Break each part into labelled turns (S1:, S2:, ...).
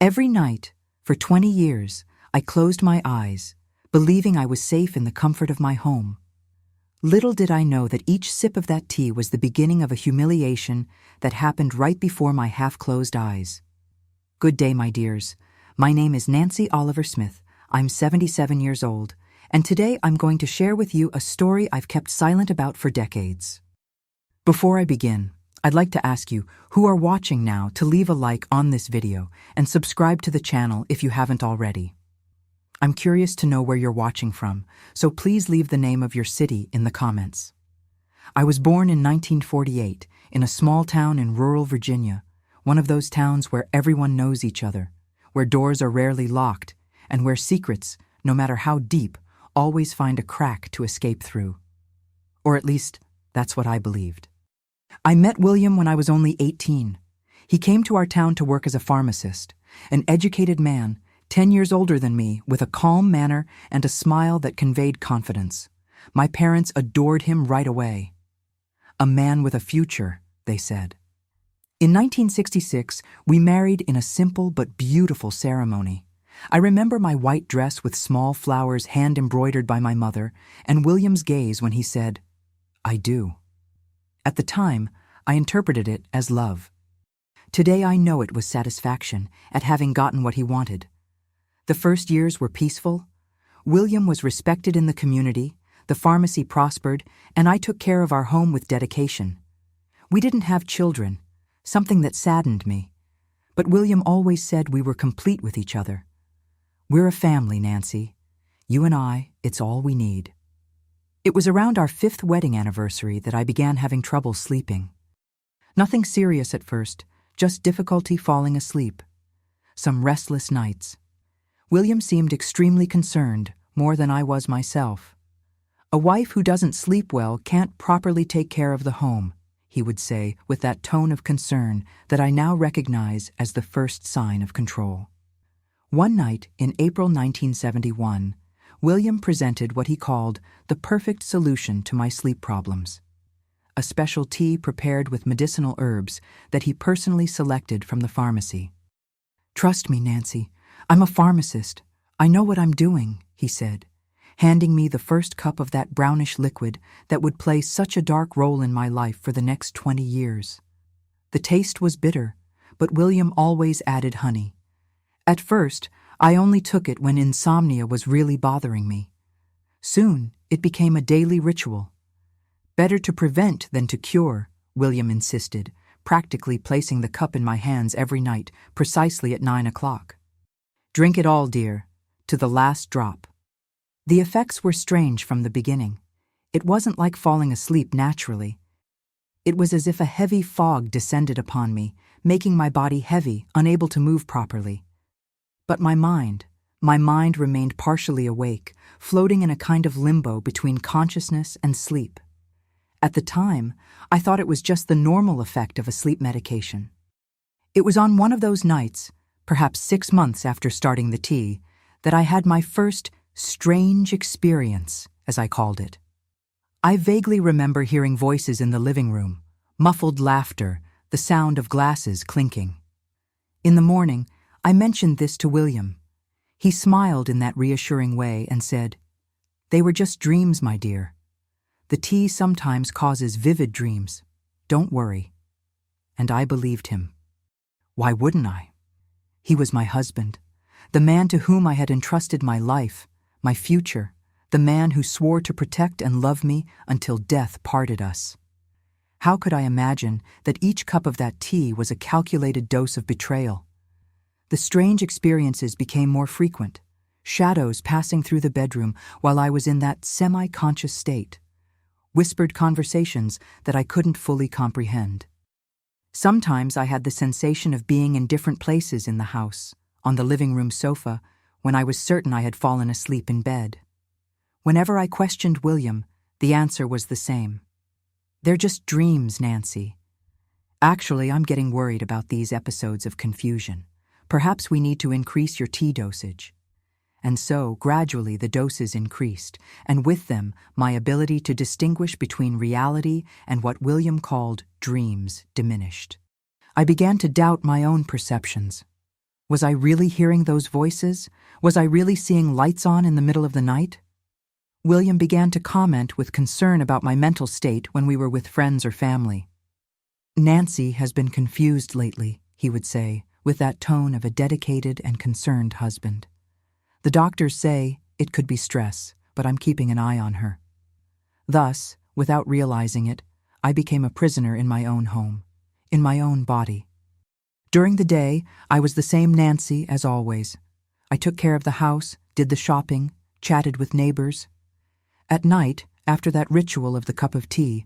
S1: Every night, for 20 years, I closed my eyes, believing I was safe in the comfort of my home. Little did I know that each sip of that tea was the beginning of a humiliation that happened right before my half-closed eyes. Good day, my dears. My name is Nancy Oliver Smith. I'm 77 years old, and today I'm going to share with you a story I've kept silent about for decades. Before I begin, I'd like to ask you who are watching now to leave a like on this video and subscribe to the channel if you haven't already. I'm curious to know where you're watching from, so please leave the name of your city in the comments. I was born in 1948 in a small town in rural Virginia, one of those towns where everyone knows each other, where doors are rarely locked, and where secrets, no matter how deep, always find a crack to escape through. Or at least, that's what I believed. I met William when I was only 18. He came to our town to work as a pharmacist, an educated man, 10 years older than me, with a calm manner and a smile that conveyed confidence. My parents adored him right away. A man with a future, they said. In 1966, we married in a simple but beautiful ceremony. I remember my white dress with small flowers hand-embroidered by my mother, and William's gaze when he said, "I do." At the time, I interpreted it as love. Today I know it was satisfaction at having gotten what he wanted. The first years were peaceful. William was respected in the community, the pharmacy prospered, and I took care of our home with dedication. We didn't have children, something that saddened me. But William always said we were complete with each other. "We're a family, Nancy. You and I, it's all we need." It was around our 5th wedding anniversary that I began having trouble sleeping. Nothing serious at first, just difficulty falling asleep. Some restless nights. William seemed extremely concerned, more than I was myself. "A wife who doesn't sleep well can't properly take care of the home," he would say with that tone of concern that I now recognize as the first sign of control. One night in April 1971, William presented what he called the perfect solution to my sleep problems. A special tea prepared with medicinal herbs that he personally selected from the pharmacy. "Trust me, Nancy, I'm a pharmacist. I know what I'm doing," he said, handing me the first cup of that brownish liquid that would play such a dark role in my life for the next 20 years. The taste was bitter, but William always added honey. At first, I only took it when insomnia was really bothering me. Soon, it became a daily ritual. "Better to prevent than to cure," William insisted, practically placing the cup in my hands every night, precisely at 9 o'clock. "Drink it all, dear, to the last drop." The effects were strange from the beginning. It wasn't like falling asleep naturally. It was as if a heavy fog descended upon me, making my body heavy, unable to move properly. But my mind remained partially awake, floating in a kind of limbo between consciousness and sleep. At the time, I thought it was just the normal effect of a sleep medication. It was on one of those nights, perhaps 6 months after starting the tea, that I had my first strange experience, as I called it. I vaguely remember hearing voices in the living room, muffled laughter, the sound of glasses clinking. In the morning, I mentioned this to William. He smiled in that reassuring way and said, "They were just dreams, my dear. The tea sometimes causes vivid dreams. Don't worry." And I believed him. Why wouldn't I? He was my husband, the man to whom I had entrusted my life, my future, the man who swore to protect and love me until death parted us. How could I imagine that each cup of that tea was a calculated dose of betrayal? The strange experiences became more frequent, shadows passing through the bedroom while I was in that semi-conscious state, whispered conversations that I couldn't fully comprehend. Sometimes I had the sensation of being in different places in the house, on the living room sofa, when I was certain I had fallen asleep in bed. Whenever I questioned William, the answer was the same. "They're just dreams, Nancy." Actually, I'm getting worried about these episodes of confusion. Perhaps we need to increase your tea dosage. And so, gradually, the doses increased, and with them, my ability to distinguish between reality and what William called dreams diminished. I began to doubt my own perceptions. Was I really hearing those voices? Was I really seeing lights on in the middle of the night? William began to comment with concern about my mental state when we were with friends or family. "Nancy has been confused lately," he would say, with that tone of a dedicated and concerned husband. "The doctors say it could be stress, but I'm keeping an eye on her." Thus, without realizing it, I became a prisoner in my own home, in my own body. During the day, I was the same Nancy as always. I took care of the house, did the shopping, chatted with neighbors. At night, after that ritual of the cup of tea,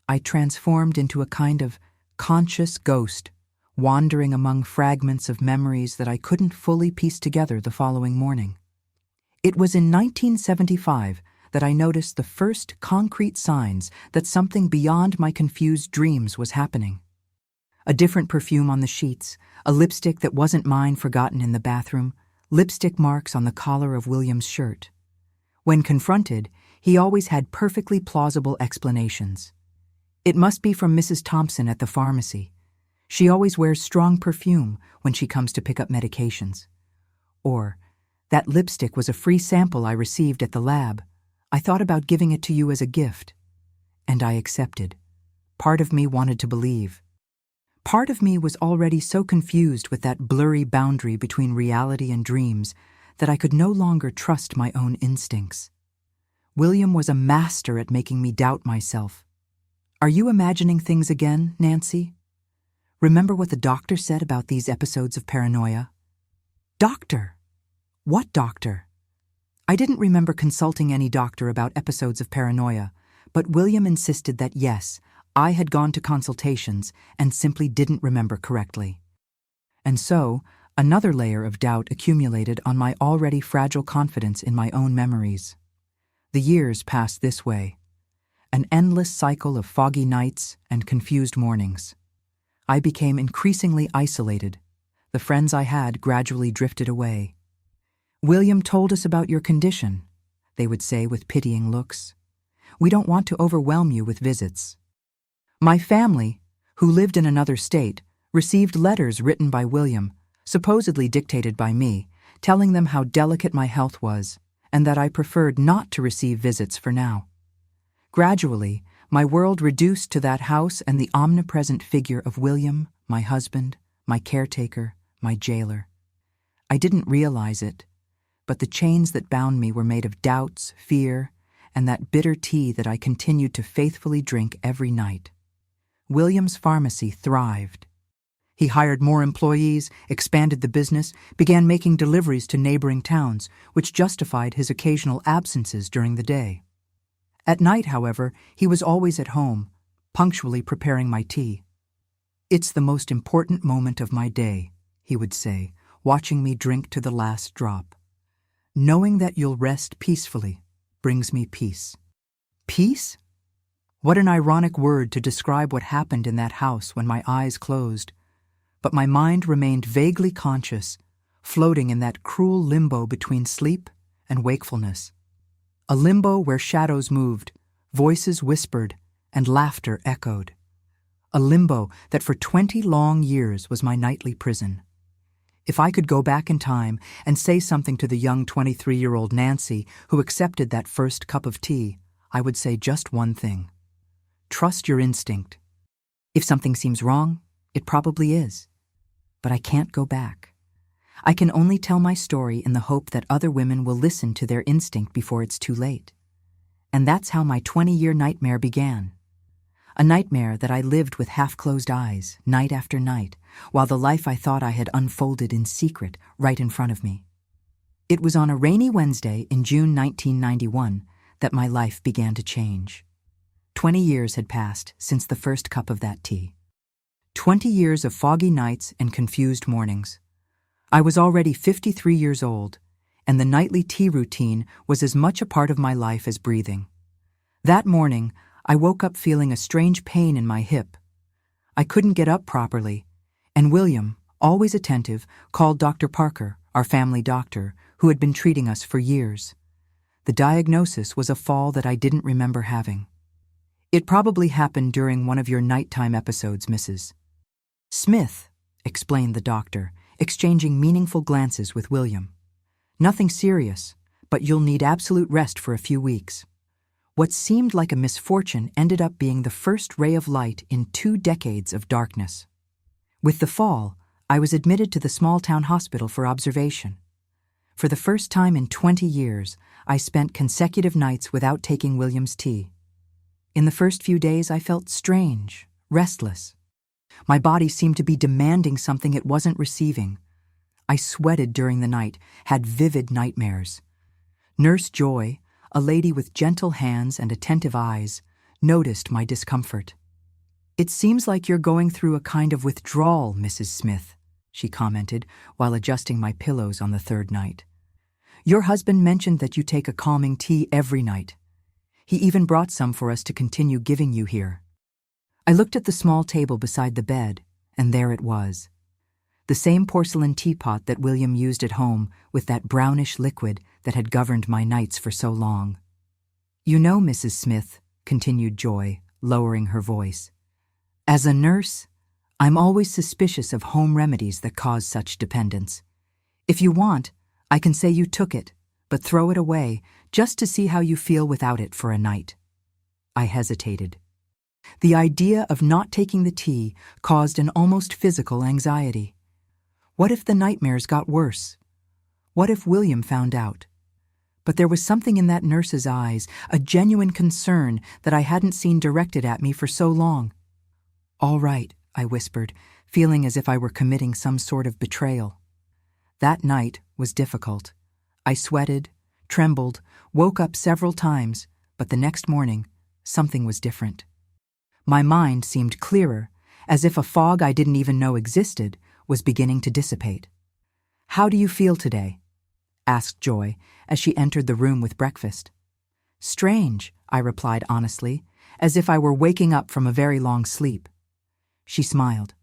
S1: I transformed into a kind of conscious ghost, wandering among fragments of memories that I couldn't fully piece together the following morning. It was in 1975 that I noticed the first concrete signs that something beyond my confused dreams was happening. A different perfume on the sheets, a lipstick that wasn't mine forgotten in the bathroom, lipstick marks on the collar of William's shirt. When confronted, he always had perfectly plausible explanations. "It must be from Mrs. Thompson at the pharmacy. She always wears strong perfume when she comes to pick up medications." Or, "That lipstick was a free sample I received at the lab. I thought about giving it to you as a gift." And I accepted. Part of me wanted to believe. Part of me was already so confused with that blurry boundary between reality and dreams that I could no longer trust my own instincts. William was a master at making me doubt myself. "Are you imagining things again, Nancy? Remember what the doctor said about these episodes of paranoia?" Doctor? What doctor? I didn't remember consulting any doctor about episodes of paranoia, but William insisted that yes, I had gone to consultations and simply didn't remember correctly. And so, another layer of doubt accumulated on my already fragile confidence in my own memories. The years passed this way, an endless cycle of foggy nights and confused mornings. I became increasingly isolated. The friends I had gradually drifted away. "William told us about your condition," they would say with pitying looks. "We don't want to overwhelm you with visits." My family, who lived in another state, received letters written by William, supposedly dictated by me, telling them how delicate my health was and that I preferred not to receive visits for now. Gradually, my world reduced to that house and the omnipresent figure of William, my husband, my caretaker, my jailer. I didn't realize it, but the chains that bound me were made of doubts, fear, and that bitter tea that I continued to faithfully drink every night. William's pharmacy thrived. He hired more employees, expanded the business, began making deliveries to neighboring towns, which justified his occasional absences during the day. At night, however, he was always at home, punctually preparing my tea. "It's the most important moment of my day," he would say, watching me drink to the last drop. "Knowing that you'll rest peacefully brings me peace." Peace? What an ironic word to describe what happened in that house when my eyes closed. But my mind remained vaguely conscious, floating in that cruel limbo between sleep and wakefulness. A limbo where shadows moved, voices whispered, and laughter echoed. A limbo that for 20 long years was my nightly prison. If I could go back in time and say something to the young 23-year-old Nancy who accepted that first cup of tea, I would say just one thing. Trust your instinct. If something seems wrong, it probably is. But I can't go back. I can only tell my story in the hope that other women will listen to their instinct before it's too late. And that's how my 20-year nightmare began. A nightmare that I lived with half-closed eyes, night after night, while the life I thought I had unfolded in secret right in front of me. It was on a rainy Wednesday in June 1991 that my life began to change. 20 years had passed since the first cup of that tea. 20 years of foggy nights and confused mornings. I was already 53 years old, and the nightly tea routine was as much a part of my life as breathing. That morning, I woke up feeling a strange pain in my hip. I couldn't get up properly, and William, always attentive, called Dr. Parker, our family doctor, who had been treating us for years. The diagnosis was a fall that I didn't remember having. "It probably happened during one of your nighttime episodes, Mrs. Smith," explained the doctor, exchanging meaningful glances with William. Nothing serious, but you'll need absolute rest for a few weeks. What seemed like a misfortune ended up being the first ray of light in 2 decades of darkness. With the fall, I was admitted to the small-town hospital for observation. For the first time in 20 years, I spent consecutive nights without taking William's tea. In the first few days, I felt strange, restless. My body seemed to be demanding something it wasn't receiving. I sweated during the night, had vivid nightmares. Nurse Joy, a lady with gentle hands and attentive eyes, noticed my discomfort. "It seems like you're going through a kind of withdrawal, Mrs. Smith," she commented while adjusting my pillows on the 3rd night. "Your husband mentioned that you take a calming tea every night. He even brought some for us to continue giving you here." I looked at the small table beside the bed, and there it was. The same porcelain teapot that William used at home with that brownish liquid that had governed my nights for so long. "You know, Mrs. Smith," continued Joy, lowering her voice, "as a nurse, I'm always suspicious of home remedies that cause such dependence. If you want, I can say you took it, but throw it away just to see how you feel without it for a night." I hesitated. The idea of not taking the tea caused an almost physical anxiety. What if the nightmares got worse? What if William found out? But there was something in that nurse's eyes, a genuine concern that I hadn't seen directed at me for so long. "All right," I whispered, feeling as if I were committing some sort of betrayal. That night was difficult. I sweated, trembled, woke up several times, but the next morning, something was different. My mind seemed clearer, as if a fog I didn't even know existed was beginning to dissipate. "How do you feel today?" asked Joy as she entered the room with breakfast. "Strange," I replied honestly, as if I were waking up from a very long sleep. She smiled.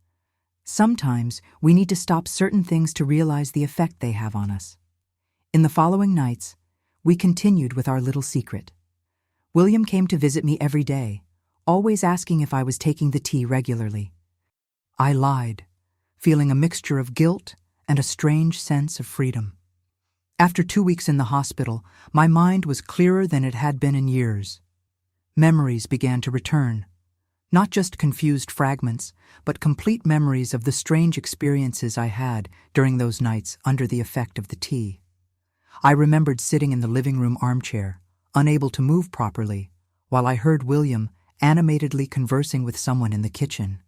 S1: "Sometimes we need to stop certain things to realize the effect they have on us." In the following nights, we continued with our little secret. William came to visit me every day, always asking if I was taking the tea regularly. I lied, feeling a mixture of guilt and a strange sense of freedom. After 2 weeks in the hospital, my mind was clearer than it had been in years. Memories began to return. Not just confused fragments, but complete memories of the strange experiences I had during those nights under the effect of the tea. I remembered sitting in the living room armchair, unable to move properly, while I heard William animatedly conversing with someone in the kitchen.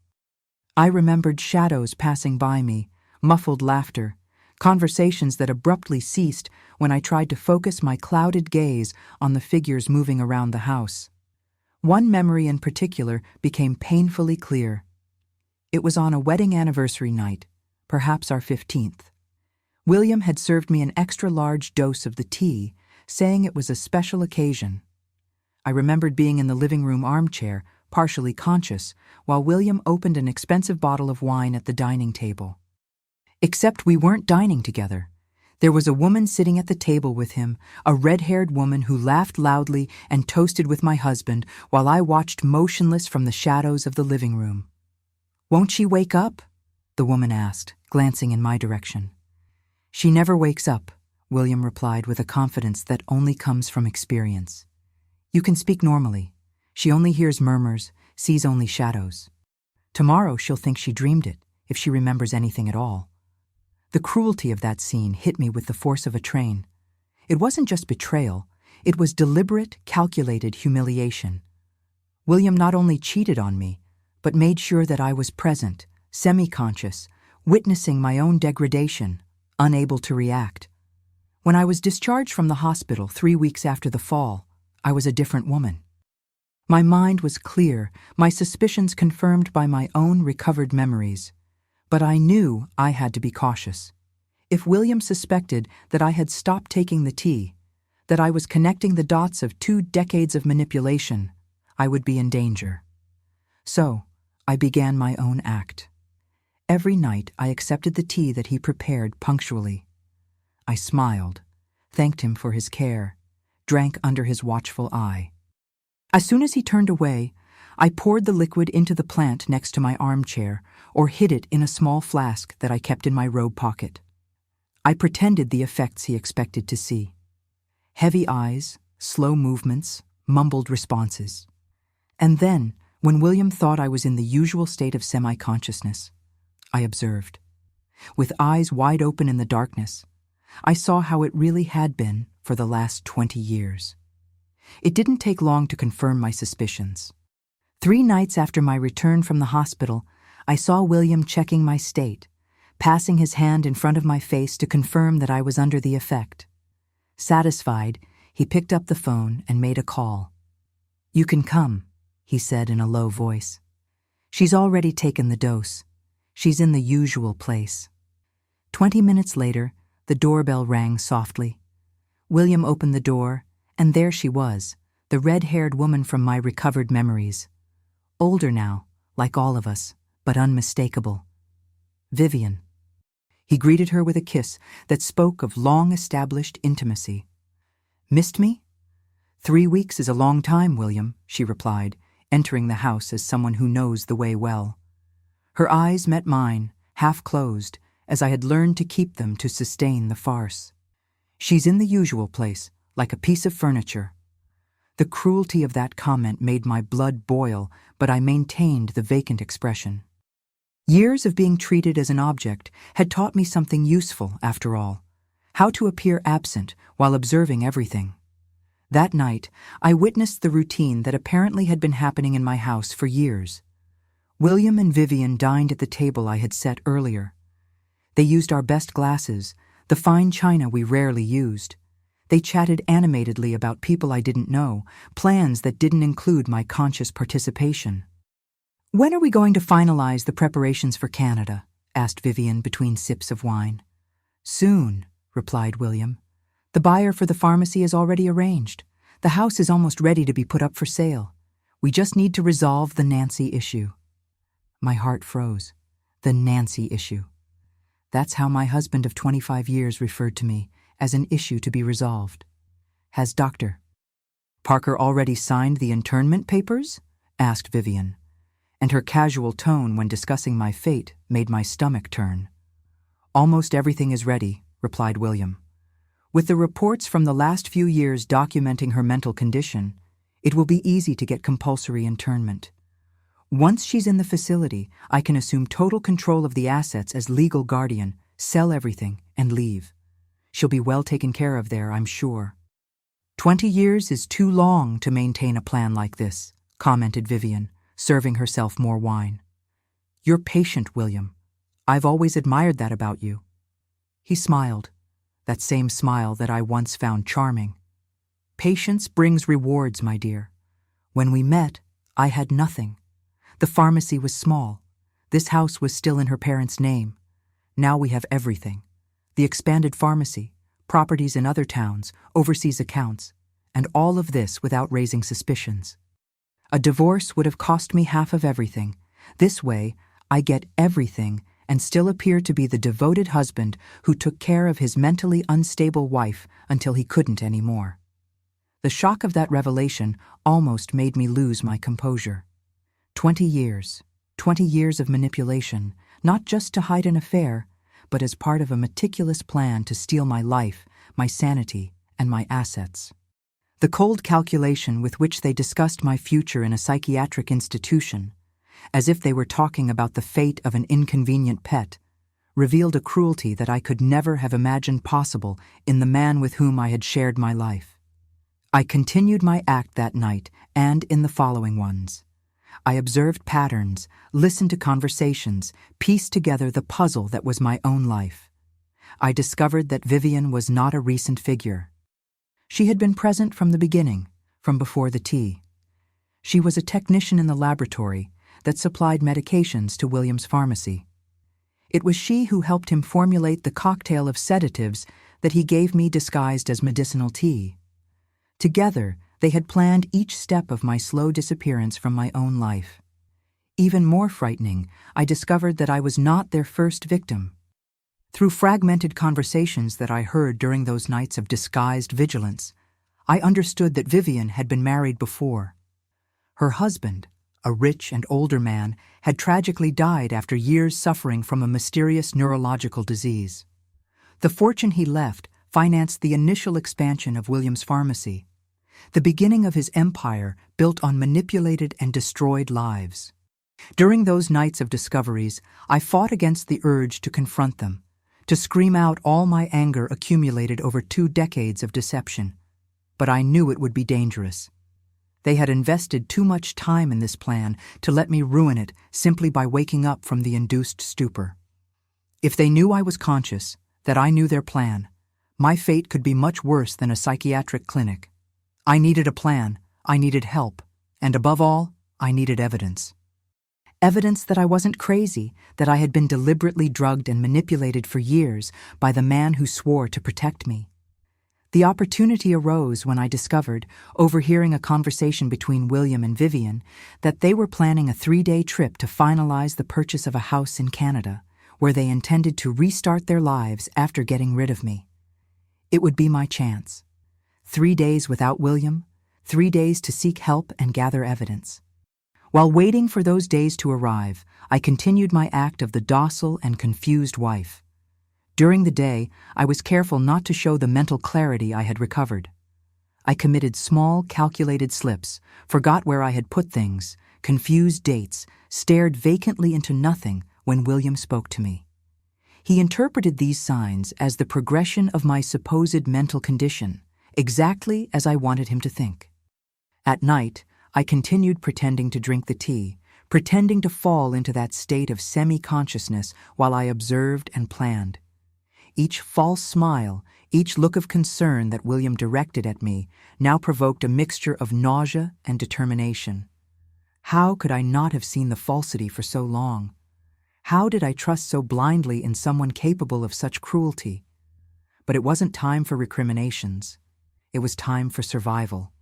S1: I remembered shadows passing by me, muffled laughter, conversations that abruptly ceased when I tried to focus my clouded gaze on the figures moving around the house. One memory in particular became painfully clear. It was on a wedding anniversary night, perhaps our 15th. William had served me an extra-large dose of the tea, saying it was a special occasion. I remembered being in the living room armchair, partially conscious, while William opened an expensive bottle of wine at the dining table. Except we weren't dining together. There was a woman sitting at the table with him, a red-haired woman who laughed loudly and toasted with my husband while I watched motionless from the shadows of the living room. "Won't she wake up?" the woman asked, glancing in my direction. "She never wakes up," William replied with a confidence that only comes from experience. "You can speak normally. She only hears murmurs, sees only shadows. Tomorrow she'll think she dreamed it, if she remembers anything at all." The cruelty of that scene hit me with the force of a train. It wasn't just betrayal, it was deliberate, calculated humiliation. William not only cheated on me, but made sure that I was present, semi-conscious, witnessing my own degradation, unable to react. When I was discharged from the hospital 3 weeks after the fall, I was a different woman. My mind was clear, my suspicions confirmed by my own recovered memories. But I knew I had to be cautious. If William suspected that I had stopped taking the tea, that I was connecting the dots of 2 decades of manipulation, I would be in danger. So, I began my own act. Every night I accepted the tea that he prepared punctually. I smiled, thanked him for his care, drank under his watchful eye. As soon as he turned away, I poured the liquid into the plant next to my armchair or hid it in a small flask that I kept in my robe pocket. I pretended the effects he expected to see. Heavy eyes, slow movements, mumbled responses. And then, when William thought I was in the usual state of semi-consciousness, I observed. With eyes wide open in the darkness, I saw how it really had been for the last 20 years. It didn't take long to confirm my suspicions. 3 nights after my return from the hospital, I saw William checking my state, passing his hand in front of my face to confirm that I was under the effect. Satisfied, he picked up the phone and made a call. "You can come," he said in a low voice. "She's already taken the dose. She's in the usual place." 20 minutes later, the doorbell rang softly. William opened the door, and there she was, the red-haired woman from my recovered memories. Older now, like all of us, but unmistakable. Vivian. He greeted her with a kiss that spoke of long-established intimacy. "Missed me?" "3 weeks is a long time, William," she replied, entering the house as someone who knows the way well. Her eyes met mine, half closed, as I had learned to keep them to sustain the farce. "She's in the usual place, like a piece of furniture." The cruelty of that comment made my blood boil, but I maintained the vacant expression. Years of being treated as an object had taught me something useful, after all: how to appear absent while observing everything. That night, I witnessed the routine that apparently had been happening in my house for years. William and Vivian dined at the table I had set earlier. They used our best glasses, the fine china we rarely used. They chatted animatedly about people I didn't know, plans that didn't include my conscious participation. "When are we going to finalize the preparations for Canada?" asked Vivian between sips of wine. "Soon," replied William. "The buyer for the pharmacy is already arranged. The house is almost ready to be put up for sale. We just need to resolve the Nancy issue." My heart froze. The Nancy issue. That's how my husband of 25 years referred to me, as an issue to be resolved. "Has Dr. Parker already signed the internment papers?" asked Vivian, and her casual tone when discussing my fate made my stomach turn. "Almost everything is ready," replied William. "With the reports from the last few years documenting her mental condition, it will be easy to get compulsory internment. Once she's in the facility, I can assume total control of the assets as legal guardian, sell everything, and leave. She'll be well taken care of there, I'm sure." 20 years is too long to maintain a plan like this," commented Vivian, serving herself more wine. "You're patient, William. I've always admired that about you." He smiled, that same smile that I once found charming. "Patience brings rewards, my dear. When we met, I had nothing. The pharmacy was small. This house was still in her parents' name. Now we have everything. The expanded pharmacy, properties in other towns, overseas accounts, and all of this without raising suspicions. A divorce would have cost me half of everything. This way, I get everything and still appear to be the devoted husband who took care of his mentally unstable wife until he couldn't anymore." The shock of that revelation almost made me lose my composure. 20 years of manipulation, not just to hide an affair, but as part of a meticulous plan to steal my life, my sanity, and my assets. The cold calculation with which they discussed my future in a psychiatric institution, as if they were talking about the fate of an inconvenient pet, revealed a cruelty that I could never have imagined possible in the man with whom I had shared my life. I continued my act that night and in the following ones. I observed patterns, listened to conversations, pieced together the puzzle that was my own life. I discovered that Vivian was not a recent figure. She had been present from the beginning, from before the tea. She was a technician in the laboratory that supplied medications to William's pharmacy. It was she who helped him formulate the cocktail of sedatives that he gave me disguised as medicinal tea. Together, they had planned each step of my slow disappearance from my own life. Even more frightening, I discovered that I was not their first victim. Through fragmented conversations that I heard during those nights of disguised vigilance, I understood that Vivian had been married before. Her husband, a rich and older man, had tragically died after years suffering from a mysterious neurological disease. The fortune he left financed the initial expansion of William's pharmacy, the beginning of his empire built on manipulated and destroyed lives. During those nights of discoveries, I fought against the urge to confront them, to scream out all my anger accumulated over 2 decades of deception. But I knew it would be dangerous. They had invested too much time in this plan to let me ruin it simply by waking up from the induced stupor. If they knew I was conscious, that I knew their plan, my fate could be much worse than a psychiatric clinic. I needed a plan, I needed help, and above all, I needed evidence. Evidence that I wasn't crazy, that I had been deliberately drugged and manipulated for years by the man who swore to protect me. The opportunity arose when I discovered, overhearing a conversation between William and Vivian, that they were planning a 3-day trip to finalize the purchase of a house in Canada, where they intended to restart their lives after getting rid of me. It would be my chance. 3 days without William, 3 days to seek help and gather evidence. While waiting for those days to arrive, I continued my act of the docile and confused wife. During the day, I was careful not to show the mental clarity I had recovered. I committed small, calculated slips, forgot where I had put things, confused dates, stared vacantly into nothing when William spoke to me. He interpreted these signs as the progression of my supposed mental condition, exactly as I wanted him to think. At night, I continued pretending to drink the tea, pretending to fall into that state of semi-consciousness while I observed and planned. Each false smile, each look of concern that William directed at me now provoked a mixture of nausea and determination. How could I not have seen the falsity for so long? How did I trust so blindly in someone capable of such cruelty? But it wasn't time for recriminations. It was time for survival.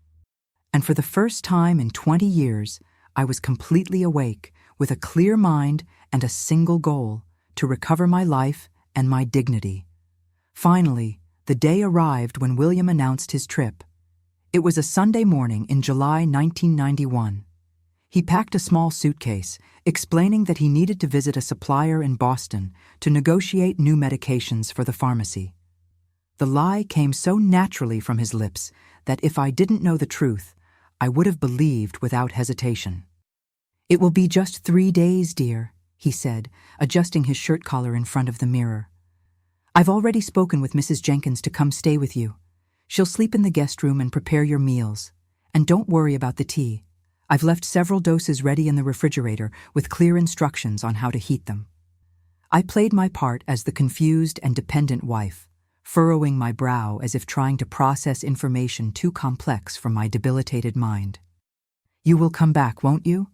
S1: And for the first time in 20 years, I was completely awake, with a clear mind and a single goal: to recover my life and my dignity. Finally, the day arrived when William announced his trip. It was a Sunday morning in July 1991. He packed a small suitcase, explaining that he needed to visit a supplier in Boston to negotiate new medications for the pharmacy. The lie came so naturally from his lips that if I didn't know the truth, I would have believed without hesitation. "It will be just 3 days, dear," he said, adjusting his shirt collar in front of the mirror. "I've already spoken with Mrs. Jenkins to come stay with you. She'll sleep in the guest room and prepare your meals. And don't worry about the tea. I've left several doses ready in the refrigerator with clear instructions on how to heat them." I played my part as the confused and dependent wife, furrowing my brow as if trying to process information too complex for my debilitated mind. "You will come back, won't you?"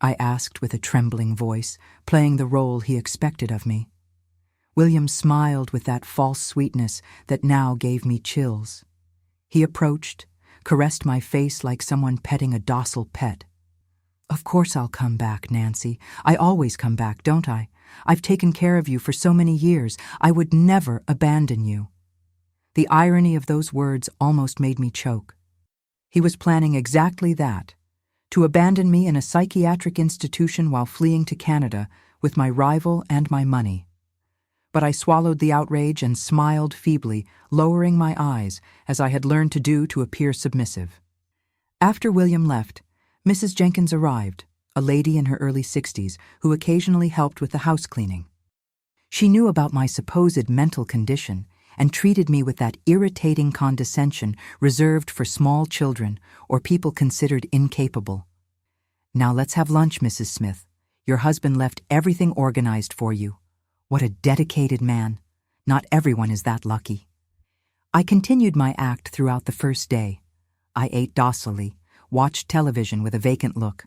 S1: I asked with a trembling voice, playing the role he expected of me. William smiled with that false sweetness that now gave me chills. He approached, caressed my face like someone petting a docile pet. "Of course I'll come back, Nancy. I always come back, don't I? I've taken care of you for so many years. I would never abandon you." The irony of those words almost made me choke. He was planning exactly that, to abandon me in a psychiatric institution while fleeing to Canada with my rival and my money. But I swallowed the outrage and smiled feebly, lowering my eyes, as I had learned to do to appear submissive. After William left, Mrs. Jenkins arrived, a lady in her early 60s who occasionally helped with the house cleaning. She knew about my supposed mental condition and treated me with that irritating condescension reserved for small children or people considered incapable. "Now let's have lunch, Mrs. Smith. Your husband left everything organized for you. What a dedicated man. Not everyone is that lucky." I continued my act throughout the first day. I ate docilely, watched television with a vacant look.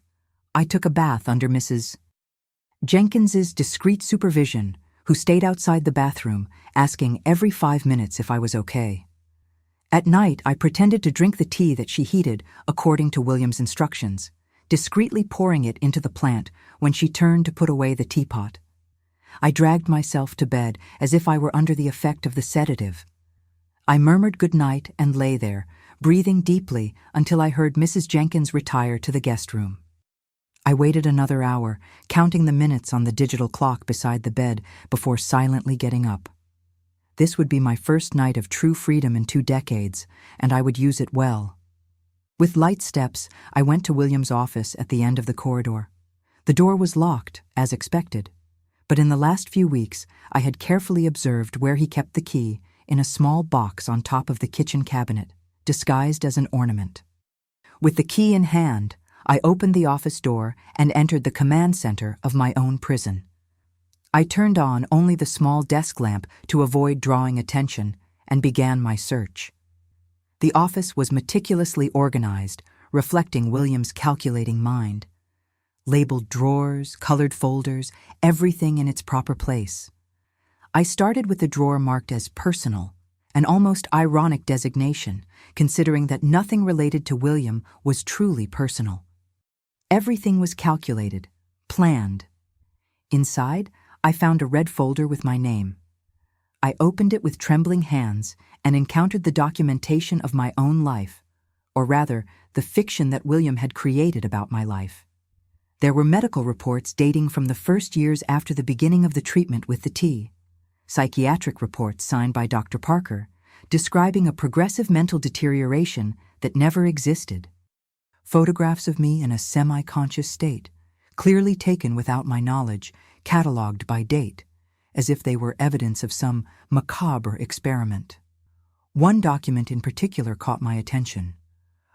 S1: I took a bath under Mrs. Jenkins's discreet supervision, who stayed outside the bathroom, asking every 5 minutes if I was okay. At night, I pretended to drink the tea that she heated according to William's instructions, discreetly pouring it into the plant when she turned to put away the teapot. I dragged myself to bed as if I were under the effect of the sedative. I murmured good night and lay there, breathing deeply until I heard Mrs. Jenkins retire to the guest room. I waited another hour, counting the minutes on the digital clock beside the bed before silently getting up. This would be my first night of true freedom in 2 decades, and I would use it well. With light steps, I went to William's office at the end of the corridor. The door was locked, as expected, but in the last few weeks, I had carefully observed where he kept the key in a small box on top of the kitchen cabinet, disguised as an ornament. With the key in hand, I opened the office door and entered the command center of my own prison. I turned on only the small desk lamp to avoid drawing attention and began my search. The office was meticulously organized, reflecting William's calculating mind. Labeled drawers, colored folders, everything in its proper place. I started with the drawer marked as personal, an almost ironic designation, considering that nothing related to William was truly personal. Everything was calculated, planned. Inside, I found a red folder with my name. I opened it with trembling hands and encountered the documentation of my own life, or rather, the fiction that William had created about my life. There were medical reports dating from the first years after the beginning of the treatment with the tea, psychiatric reports signed by Dr. Parker, describing a progressive mental deterioration that never existed. Photographs of me in a semi-conscious state, clearly taken without my knowledge, catalogued by date, as if they were evidence of some macabre experiment. One document in particular caught my attention.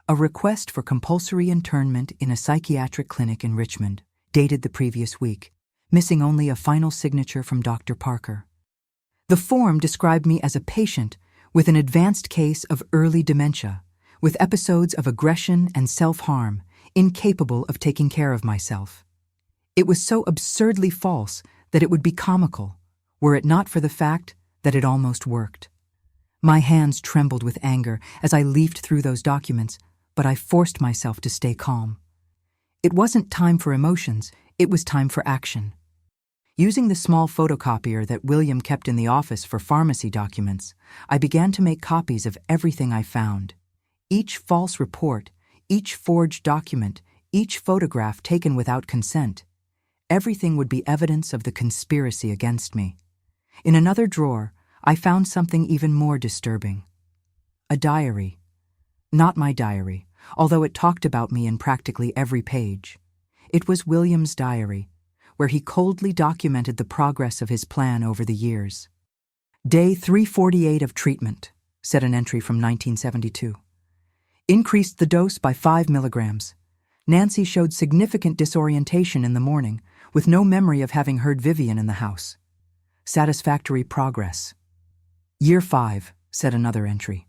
S1: A request for compulsory internment in a psychiatric clinic in Richmond, dated the previous week, missing only a final signature from Dr. Parker. The form described me as a patient with an advanced case of early dementia, with episodes of aggression and self-harm, incapable of taking care of myself. It was so absurdly false that it would be comical, were it not for the fact that it almost worked. My hands trembled with anger as I leafed through those documents, but I forced myself to stay calm. It wasn't time for emotions, it was time for action. Using the small photocopier that William kept in the office for pharmacy documents, I began to make copies of everything I found. Each false report, each forged document, each photograph taken without consent. Everything would be evidence of the conspiracy against me. In another drawer, I found something even more disturbing. A diary. Not my diary, although it talked about me in practically every page. It was William's diary, where he coldly documented the progress of his plan over the years. Day 348 of treatment, said an entry from 1972. Increased the dose by 5 milligrams. Nancy showed significant disorientation in the morning, with no memory of having heard Vivian in the house. Satisfactory progress. Year 5, said another entry.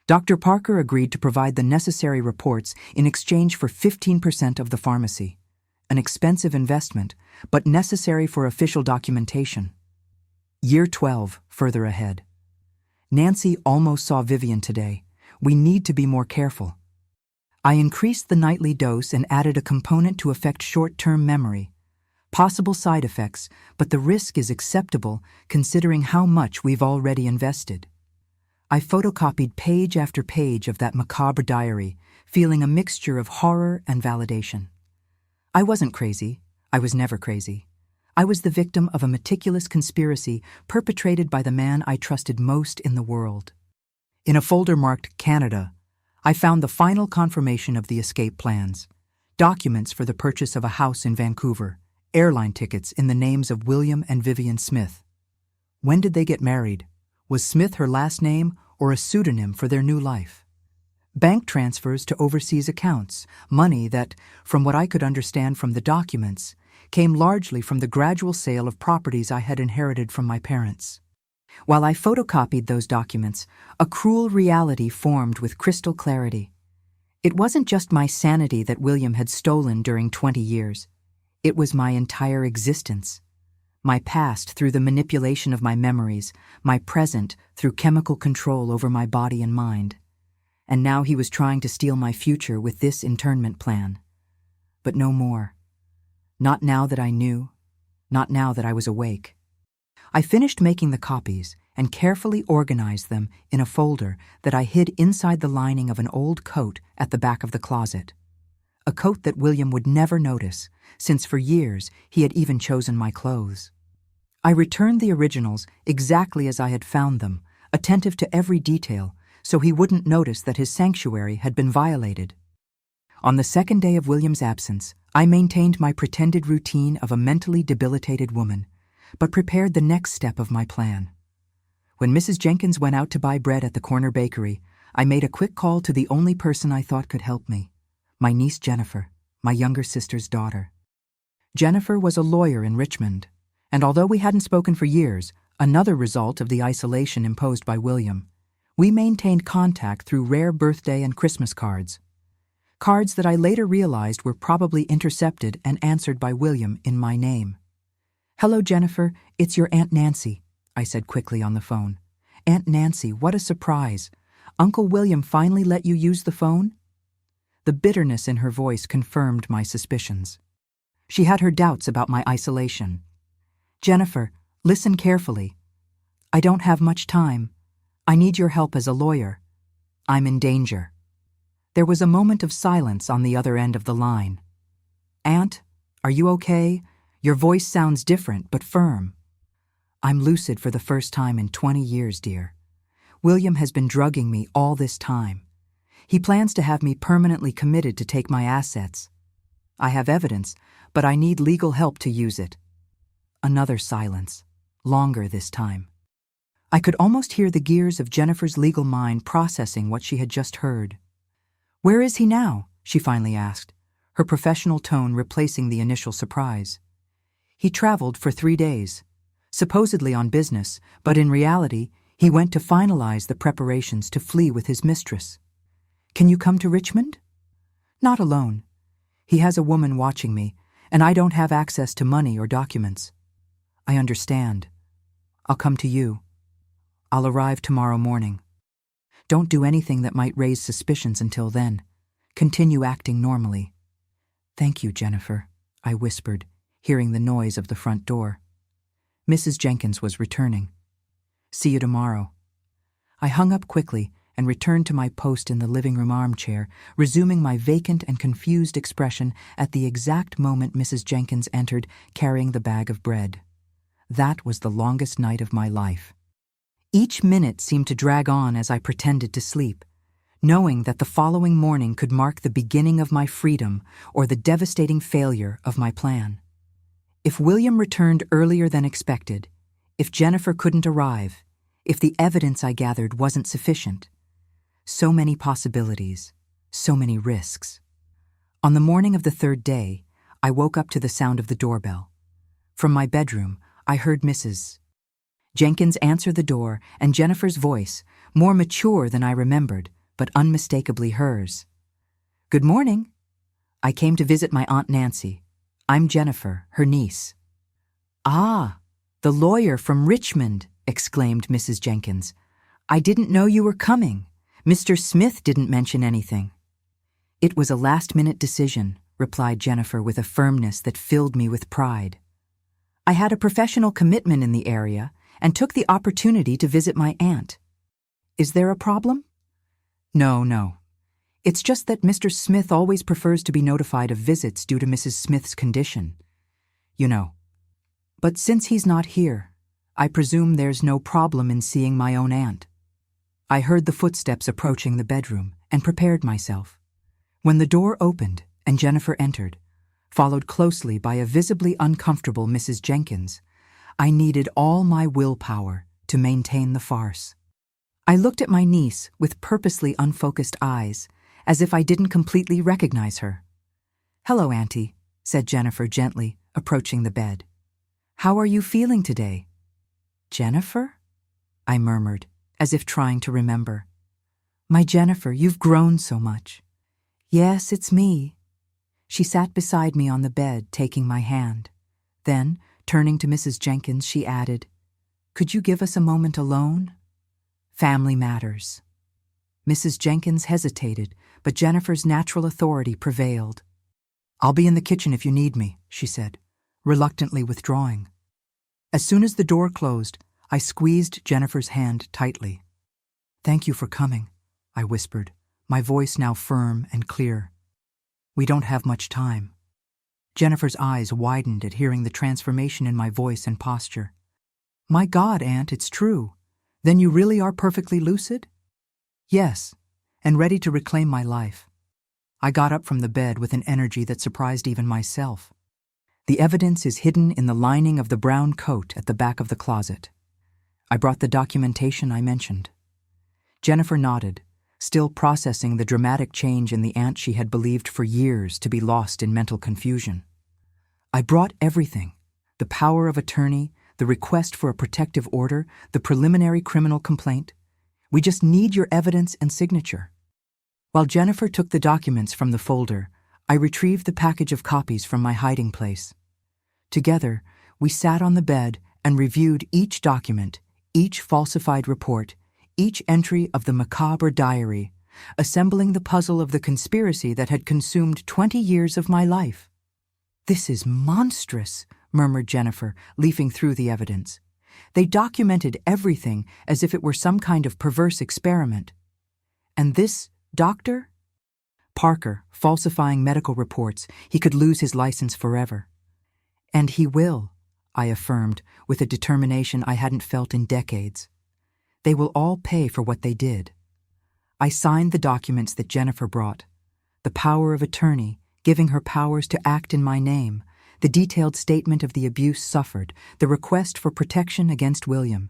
S1: Dr. Parker agreed to provide the necessary reports in exchange for 15% of the pharmacy. An expensive investment, but necessary for official documentation. Year 12, further ahead. Nancy almost saw Vivian today. We need to be more careful. I increased the nightly dose and added a component to affect short-term memory. Possible side effects, but the risk is acceptable considering how much we've already invested. I photocopied page after page of that macabre diary, feeling a mixture of horror and validation. I wasn't crazy. I was never crazy. I was the victim of a meticulous conspiracy perpetrated by the man I trusted most in the world. In a folder marked Canada, I found the final confirmation of the escape plans, documents for the purchase of a house in Vancouver, airline tickets in the names of William and Vivian Smith. When did they get married? Was Smith her last name or a pseudonym for their new life? Bank transfers to overseas accounts, money that, from what I could understand from the documents, came largely from the gradual sale of properties I had inherited from my parents. While I photocopied those documents, a cruel reality formed with crystal clarity. It wasn't just my sanity that William had stolen during 20 years. It was my entire existence. My past through the manipulation of my memories, my present through chemical control over my body and mind. And now he was trying to steal my future with this internment plan. But no more. Not now that I knew, not now that I was awake. I finished making the copies and carefully organized them in a folder that I hid inside the lining of an old coat at the back of the closet. a coat that William would never notice, since for years he had even chosen my clothes. I returned the originals exactly as I had found them, attentive to every detail, so he wouldn't notice that his sanctuary had been violated. On the second day of William's absence, I maintained my pretended routine of a mentally debilitated woman, but prepared the next step of my plan. When Mrs. Jenkins went out to buy bread at the corner bakery, I made a quick call to the only person I thought could help me, my niece Jennifer, my younger sister's daughter. Jennifer was a lawyer in Richmond, and although we hadn't spoken for years, another result of the isolation imposed by William, we maintained contact through rare birthday and Christmas cards. Cards that I later realized were probably intercepted and answered by William in my name. "Hello, Jennifer, it's your Aunt Nancy," I said quickly on the phone. "Aunt Nancy, what a surprise. Uncle William finally let you use the phone?" The bitterness in her voice confirmed my suspicions. She had her doubts about my isolation. "Jennifer, listen carefully. I don't have much time. I need your help as a lawyer. I'm in danger." There was a moment of silence on the other end of the line. "Aunt, are you okay? Your voice sounds different, but firm." "I'm lucid for the first time in 20 years, dear. William has been drugging me all this time. He plans to have me permanently committed to take my assets. I have evidence, but I need legal help to use it." Another silence, longer this time. I could almost hear the gears of Jennifer's legal mind processing what she had just heard. "Where is he now?" she finally asked, her professional tone replacing the initial surprise. "He traveled for 3 days, supposedly on business, but in reality, he went to finalize the preparations to flee with his mistress. Can you come to Richmond?" "Not alone. He has a woman watching me, and I don't have access to money or documents." "I understand. I'll come to you. I'll arrive tomorrow morning. Don't do anything that might raise suspicions until then. Continue acting normally." "Thank you, Jennifer," I whispered, hearing the noise of the front door. Mrs. Jenkins was returning. "See you tomorrow." I hung up quickly and returned to my post in the living room armchair, resuming my vacant and confused expression at the exact moment Mrs. Jenkins entered, carrying the bag of bread. That was the longest night of my life. Each minute seemed to drag on as I pretended to sleep, knowing that the following morning could mark the beginning of my freedom or the devastating failure of my plan. If William returned earlier than expected, if Jennifer couldn't arrive, if the evidence I gathered wasn't sufficient. So many possibilities, so many risks. On the morning of the third day, I woke up to the sound of the doorbell. From my bedroom, I heard Mrs. Jenkins answer the door, and Jennifer's voice, more mature than I remembered, but unmistakably hers. "Good morning. I came to visit my Aunt Nancy. I'm Jennifer, her niece." "Ah, the lawyer from Richmond," exclaimed Mrs. Jenkins. "I didn't know you were coming. Mr. Smith didn't mention anything." "It was a last-minute decision," replied Jennifer with a firmness that filled me with pride. "I had a professional commitment in the area and took the opportunity to visit my aunt. Is there a problem?" No. It's just that Mr. Smith always prefers to be notified of visits due to Mrs. Smith's condition. You know. But since he's not here, I presume there's no problem in seeing my own aunt." I heard the footsteps approaching the bedroom and prepared myself. When the door opened and Jennifer entered, followed closely by a visibly uncomfortable Mrs. Jenkins, I needed all my willpower to maintain the farce. I looked at my niece with purposely unfocused eyes, as if I didn't completely recognize her. "Hello, Auntie," said Jennifer gently, approaching the bed. "How are you feeling today?" "Jennifer?" I murmured, as if trying to remember. "My Jennifer, you've grown so much." "Yes, it's me." She sat beside me on the bed, taking my hand. Then, turning to Mrs. Jenkins, she added, "Could you give us a moment alone? Family matters." Mrs. Jenkins hesitated, but Jennifer's natural authority prevailed. "I'll be in the kitchen if you need me," she said, reluctantly withdrawing. As soon as the door closed, I squeezed Jennifer's hand tightly. "Thank you for coming," I whispered, my voice now firm and clear. We don't have much time. Jennifer's eyes widened at hearing the transformation in my voice and posture. My God, Aunt, it's true. Then you really are perfectly lucid? Yes, and ready to reclaim my life. I got up from the bed with an energy that surprised even myself. The evidence is hidden in the lining of the brown coat at the back of the closet. I brought the documentation I mentioned. Jennifer nodded, still processing the dramatic change in the aunt she had believed for years to be lost in mental confusion. I brought everything: the power of attorney, the request for a protective order, the preliminary criminal complaint. We just need your evidence and signature. While Jennifer took the documents from the folder, I retrieved the package of copies from my hiding place. Together, we sat on the bed and reviewed each document, each falsified report, each entry of the macabre diary, assembling the puzzle of the conspiracy that had consumed 20 years of my life. This is monstrous, murmured Jennifer, leafing through the evidence. They documented everything as if it were some kind of perverse experiment. And this doctor? Parker, falsifying medical reports, he could lose his license forever. And he will, I affirmed, with a determination I hadn't felt in decades. They will all pay for what they did. I signed the documents that Jennifer brought. The power of attorney, giving her powers to act in my name, the detailed statement of the abuse suffered, the request for protection against William.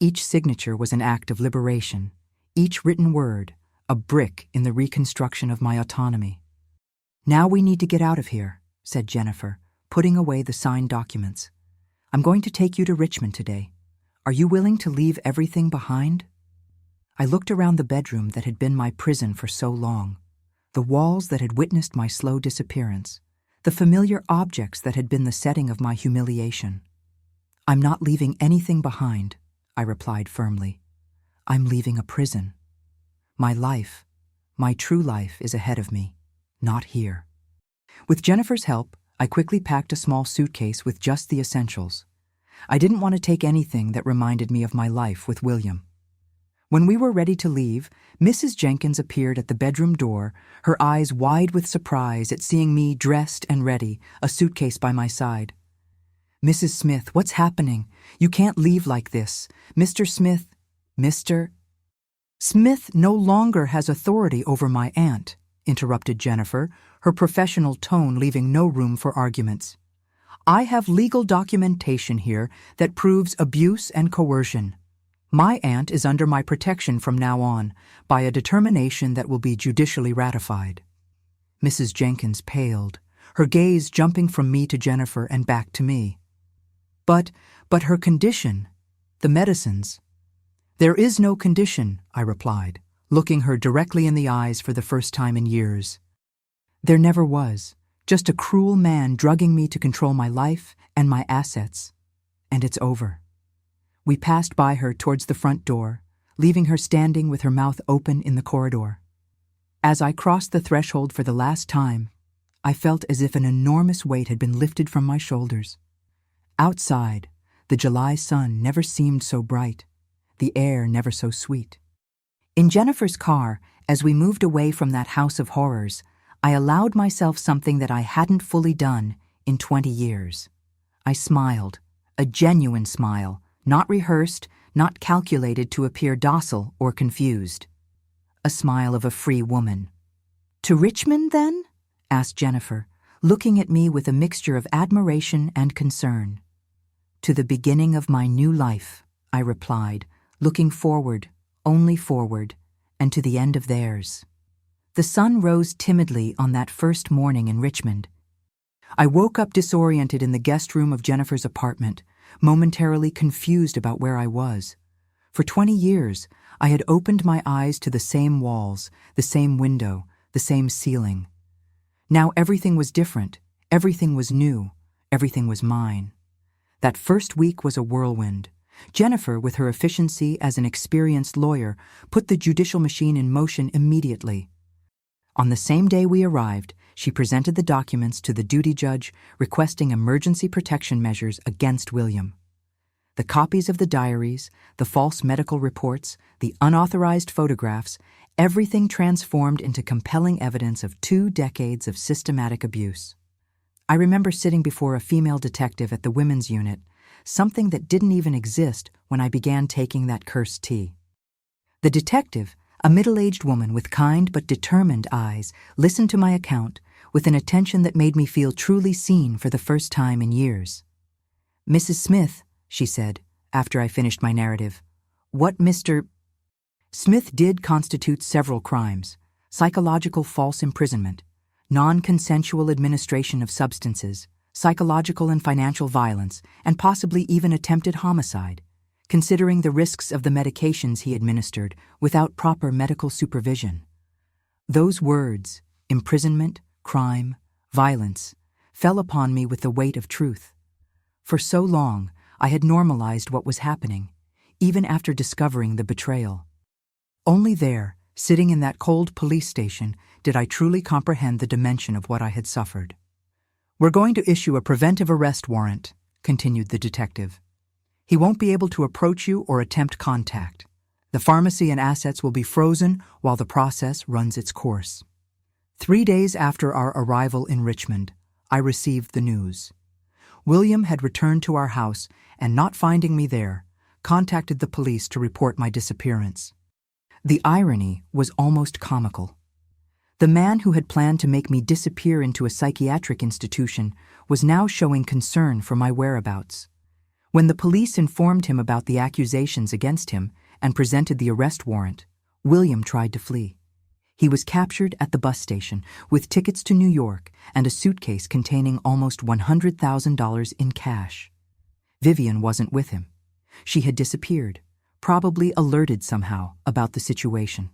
S1: Each signature was an act of liberation, each written word, a brick in the reconstruction of my autonomy. Now we need to get out of here, said Jennifer, putting away the signed documents. I'm going to take you to Richmond today. Are you willing to leave everything behind? I looked around the bedroom that had been my prison for so long, the walls that had witnessed my slow disappearance, the familiar objects that had been the setting of my humiliation. I'm not leaving anything behind, I replied firmly. I'm leaving a prison. My life, my true life, is ahead of me, not here. With Jennifer's help, I quickly packed a small suitcase with just the essentials. I didn't want to take anything that reminded me of my life with William. When we were ready to leave, Mrs. Jenkins appeared at the bedroom door, her eyes wide with surprise at seeing me dressed and ready, a suitcase by my side. Mrs. Smith, what's happening? You can't leave like this. Mr. Smith, Mr. Smith no longer has authority over my aunt, interrupted Jennifer, her professional tone leaving no room for arguments. I have legal documentation here that proves abuse and coercion. My aunt is under my protection from now on, by a determination that will be judicially ratified. Mrs. Jenkins paled, her gaze jumping from me to Jennifer and back to me. But her condition, the medicines. There is no condition, I replied, looking her directly in the eyes for the first time in years. There never was, just a cruel man drugging me to control my life and my assets. And it's over. We passed by her towards the front door, leaving her standing with her mouth open in the corridor. As I crossed the threshold for the last time, I felt as if an enormous weight had been lifted from my shoulders. Outside, the July sun never seemed so bright, the air never so sweet. In Jennifer's car, as we moved away from that house of horrors, I allowed myself something that I hadn't fully done in 20 years. I smiled, a genuine smile, not rehearsed, not calculated to appear docile or confused. A smile of a free woman. To Richmond, then? Asked Jennifer, looking at me with a mixture of admiration and concern. To the beginning of my new life, I replied, looking forward, only forward, and to the end of theirs. The sun rose timidly on that first morning in Richmond. I woke up disoriented in the guest room of Jennifer's apartment, momentarily confused about where I was. For 20 years, I had opened my eyes to the same walls, the same window, the same ceiling. Now everything was different, everything was new, everything was mine. That first week was a whirlwind. Jennifer, with her efficiency as an experienced lawyer, put the judicial machine in motion immediately. On the same day we arrived, she presented the documents to the duty judge requesting emergency protection measures against William. The copies of the diaries, the false medical reports, the unauthorized photographs, Everything transformed into compelling evidence of 2 decades of systematic abuse. I remember sitting before a female detective at the women's unit, something that didn't even exist when I began taking that cursed tea. The detective, a middle-aged woman with kind but determined eyes, listened to my account with an attention that made me feel truly seen for the first time in years. "Mrs. Smith," she said, after I finished my narrative, "what Mr. Smith did constitutes several crimes: psychological false imprisonment, non-consensual administration of substances, psychological and financial violence, and possibly even attempted homicide, considering the risks of the medications he administered without proper medical supervision." Those words, imprisonment, crime, violence, fell upon me with the weight of truth. For so long, I had normalized what was happening, even after discovering the betrayal. Only there, sitting in that cold police station, did I truly comprehend the dimension of what I had suffered. "We're going to issue a preventive arrest warrant," continued the detective. "He won't be able to approach you or attempt contact. The pharmacy and assets will be frozen while the process runs its course." 3 days after our arrival in Richmond, I received the news. William had returned to our house and, not finding me there, contacted the police to report my disappearance. The irony was almost comical. The man who had planned to make me disappear into a psychiatric institution was now showing concern for my whereabouts. When the police informed him about the accusations against him and presented the arrest warrant, William tried to flee. He was captured at the bus station with tickets to New York and a suitcase containing almost $100,000 in cash. Vivian wasn't with him. She had disappeared, probably alerted somehow about the situation.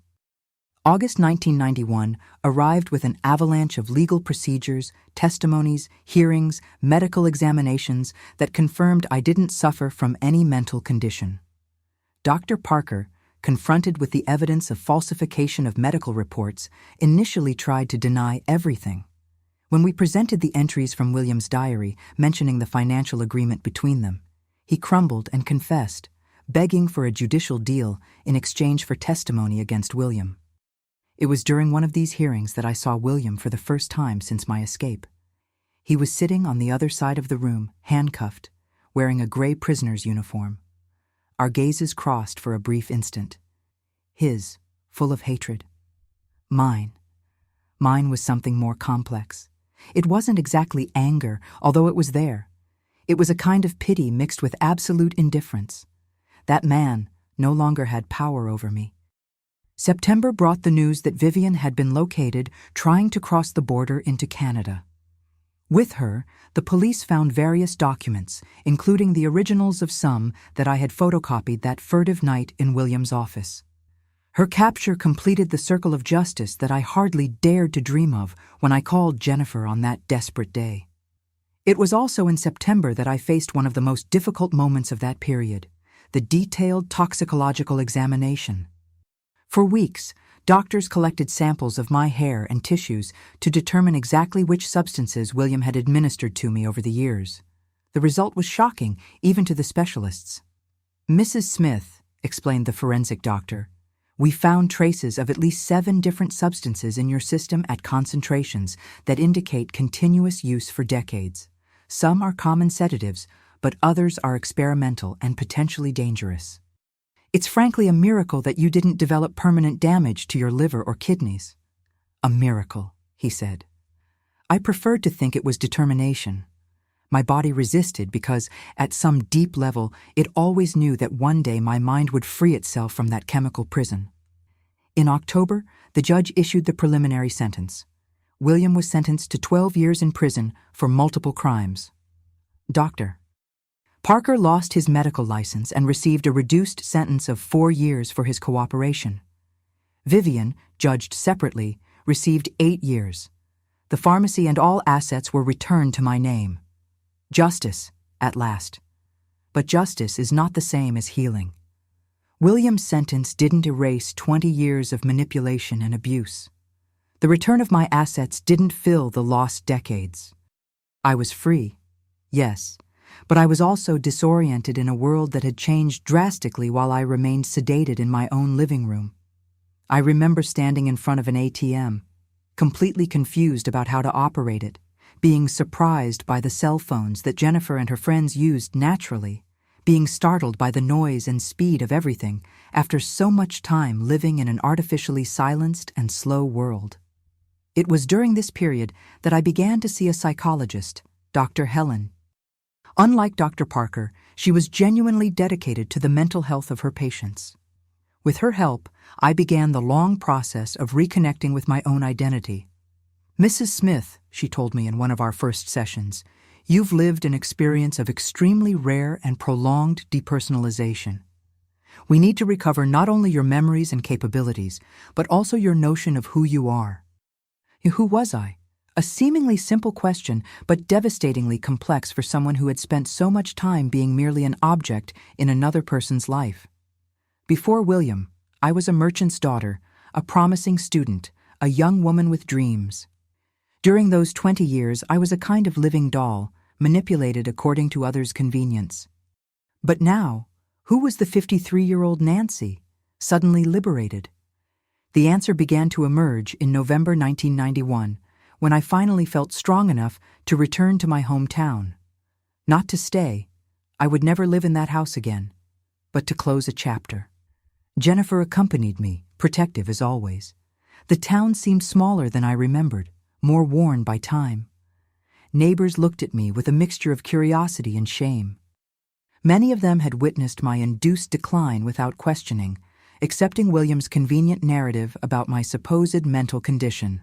S1: August 1991 arrived with an avalanche of legal procedures, testimonies, hearings, medical examinations that confirmed I didn't suffer from any mental condition. Dr. Parker, confronted with the evidence of falsification of medical reports, initially tried to deny everything. When we presented the entries from William's diary mentioning the financial agreement between them, he crumbled and confessed, begging for a judicial deal in exchange for testimony against William. It was during one of these hearings that I saw William for the first time since my escape. He was sitting on the other side of the room, handcuffed, wearing a gray prisoner's uniform. Our gazes crossed for a brief instant. His, full of hatred. Mine was something more complex. It wasn't exactly anger, although it was there. It was a kind of pity mixed with absolute indifference. That man no longer had power over me. September brought the news that Vivian had been located trying to cross the border into Canada. With her, the police found various documents, including the originals of some that I had photocopied that furtive night in William's office. Her capture completed the circle of justice that I hardly dared to dream of when I called Jennifer on that desperate day. It was also in September that I faced one of the most difficult moments of that period, the detailed toxicological examination. For weeks, doctors collected samples of my hair and tissues to determine exactly which substances William had administered to me over the years. The result was shocking, even to the specialists. "Mrs. Smith," explained the forensic doctor, "we found traces of at least 7 different substances in your system at concentrations that indicate continuous use for decades. Some are common sedatives, but others are experimental and potentially dangerous. It's frankly a miracle that you didn't develop permanent damage to your liver or kidneys." "A miracle," he said. I preferred to think it was determination. My body resisted because, at some deep level, it always knew that one day my mind would free itself from that chemical prison. In October, the judge issued the preliminary sentence. William was sentenced to 12 years in prison for multiple crimes. Doctor. Parker lost his medical license and received a reduced sentence of 4 years for his cooperation. Vivian, judged separately, received 8 years. The pharmacy and all assets were returned to my name. Justice, at last. But justice is not the same as healing. William's sentence didn't erase 20 years of manipulation and abuse. The return of my assets didn't fill the lost decades. I was free, yes, but I was also disoriented in a world that had changed drastically while I remained sedated in my own living room. I remember standing in front of an ATM, completely confused about how to operate it, being surprised by the cell phones that Jennifer and her friends used naturally, being startled by the noise and speed of everything after so much time living in an artificially silenced and slow world. It was during this period that I began to see a psychologist, Dr. Helen. Unlike Dr. Parker, she was genuinely dedicated to the mental health of her patients. With her help, I began the long process of reconnecting with my own identity. "Mrs. Smith," she told me in one of our first sessions, "you've lived an experience of extremely rare and prolonged depersonalization. We need to recover not only your memories and capabilities, but also your notion of who you are." Who was I? A seemingly simple question, but devastatingly complex for someone who had spent so much time being merely an object in another person's life. Before William, I was a merchant's daughter, a promising student, a young woman with dreams. During those 20 years, I was a kind of living doll, manipulated according to others' convenience. But now, who was the 53-year-old Nancy, suddenly liberated? The answer began to emerge in November 1991, when I finally felt strong enough to return to my hometown. Not to stay, I would never live in that house again, but to close a chapter. Jennifer accompanied me, protective as always. The town seemed smaller than I remembered, more worn by time. Neighbors looked at me with a mixture of curiosity and shame. Many of them had witnessed my induced decline without questioning, accepting William's convenient narrative about my supposed mental condition.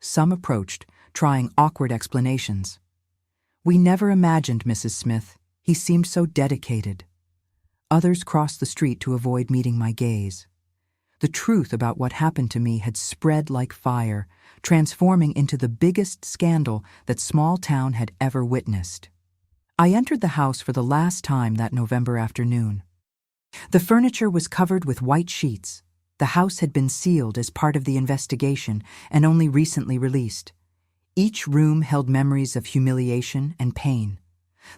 S1: Some approached, trying awkward explanations. "We never imagined, Mrs. Smith. He seemed so dedicated." Others crossed the street to avoid meeting my gaze. The truth about what happened to me had spread like fire, transforming into the biggest scandal that small town had ever witnessed. I entered the house for the last time that November afternoon. The furniture was covered with white sheets. The house had been sealed as part of the investigation and only recently released. Each room held memories of humiliation and pain.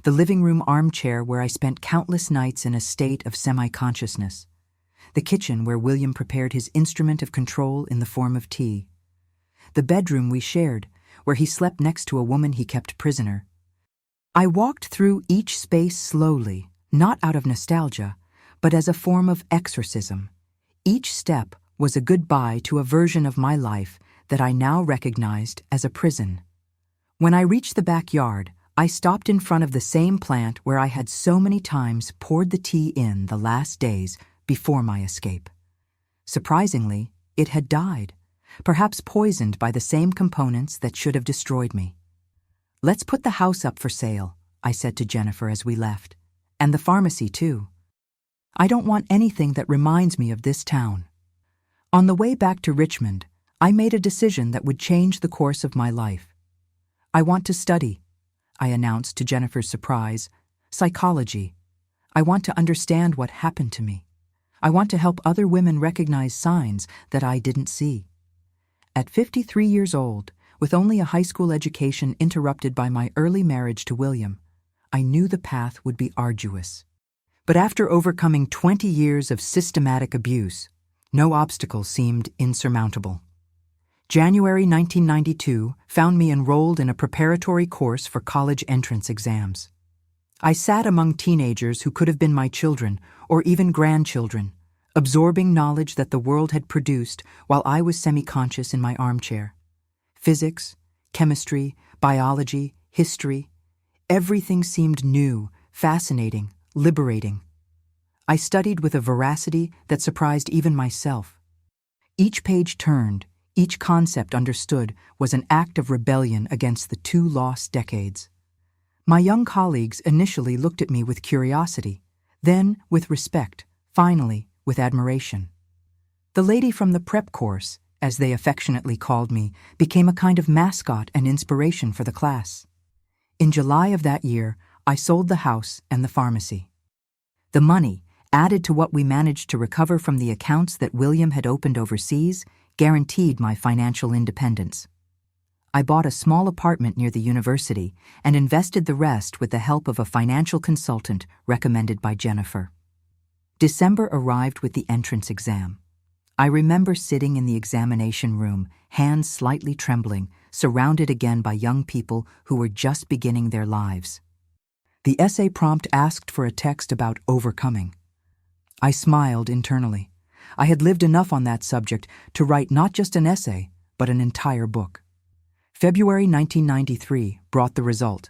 S1: The living room armchair where I spent countless nights in a state of semi-consciousness. The kitchen where William prepared his instrument of control in the form of tea. The bedroom we shared, where he slept next to a woman he kept prisoner. I walked through each space slowly, not out of nostalgia, but as a form of exorcism. Each step was a goodbye to a version of my life that I now recognized as a prison. When I reached the backyard, I stopped in front of the same plant where I had so many times poured the tea in the last days before my escape. Surprisingly, it had died, perhaps poisoned by the same components that should have destroyed me. "Let's put the house up for sale," I said to Jennifer as we left, "and the pharmacy too. I don't want anything that reminds me of this town." On the way back to Richmond, I made a decision that would change the course of my life. "I want to study," I announced to Jennifer's surprise, "psychology. I want to understand what happened to me. I want to help other women recognize signs that I didn't see." At 53 years old, with only a high school education interrupted by my early marriage to William, I knew the path would be arduous. But after overcoming 20 years of systematic abuse, no obstacle seemed insurmountable. January 1992 found me enrolled in a preparatory course for college entrance exams. I sat among teenagers who could have been my children or even grandchildren, absorbing knowledge that the world had produced while I was semi-conscious in my armchair. Physics, chemistry, biology, history, everything seemed new, fascinating, liberating. I studied with a veracity that surprised even myself. Each page turned, each concept understood was an act of rebellion against the 2 lost decades. My young colleagues initially looked at me with curiosity, then with respect, finally with admiration. The lady from the prep course, as they affectionately called me, became a kind of mascot and inspiration for the class. In July of that year, I sold the house and the pharmacy. The money, added to what we managed to recover from the accounts that William had opened overseas, guaranteed my financial independence. I bought a small apartment near the university and invested the rest with the help of a financial consultant recommended by Jennifer. December arrived with the entrance exam. I remember sitting in the examination room, hands slightly trembling, surrounded again by young people who were just beginning their lives. The essay prompt asked for a text about overcoming. I smiled internally. I had lived enough on that subject to write not just an essay, but an entire book. February 1993 brought the result.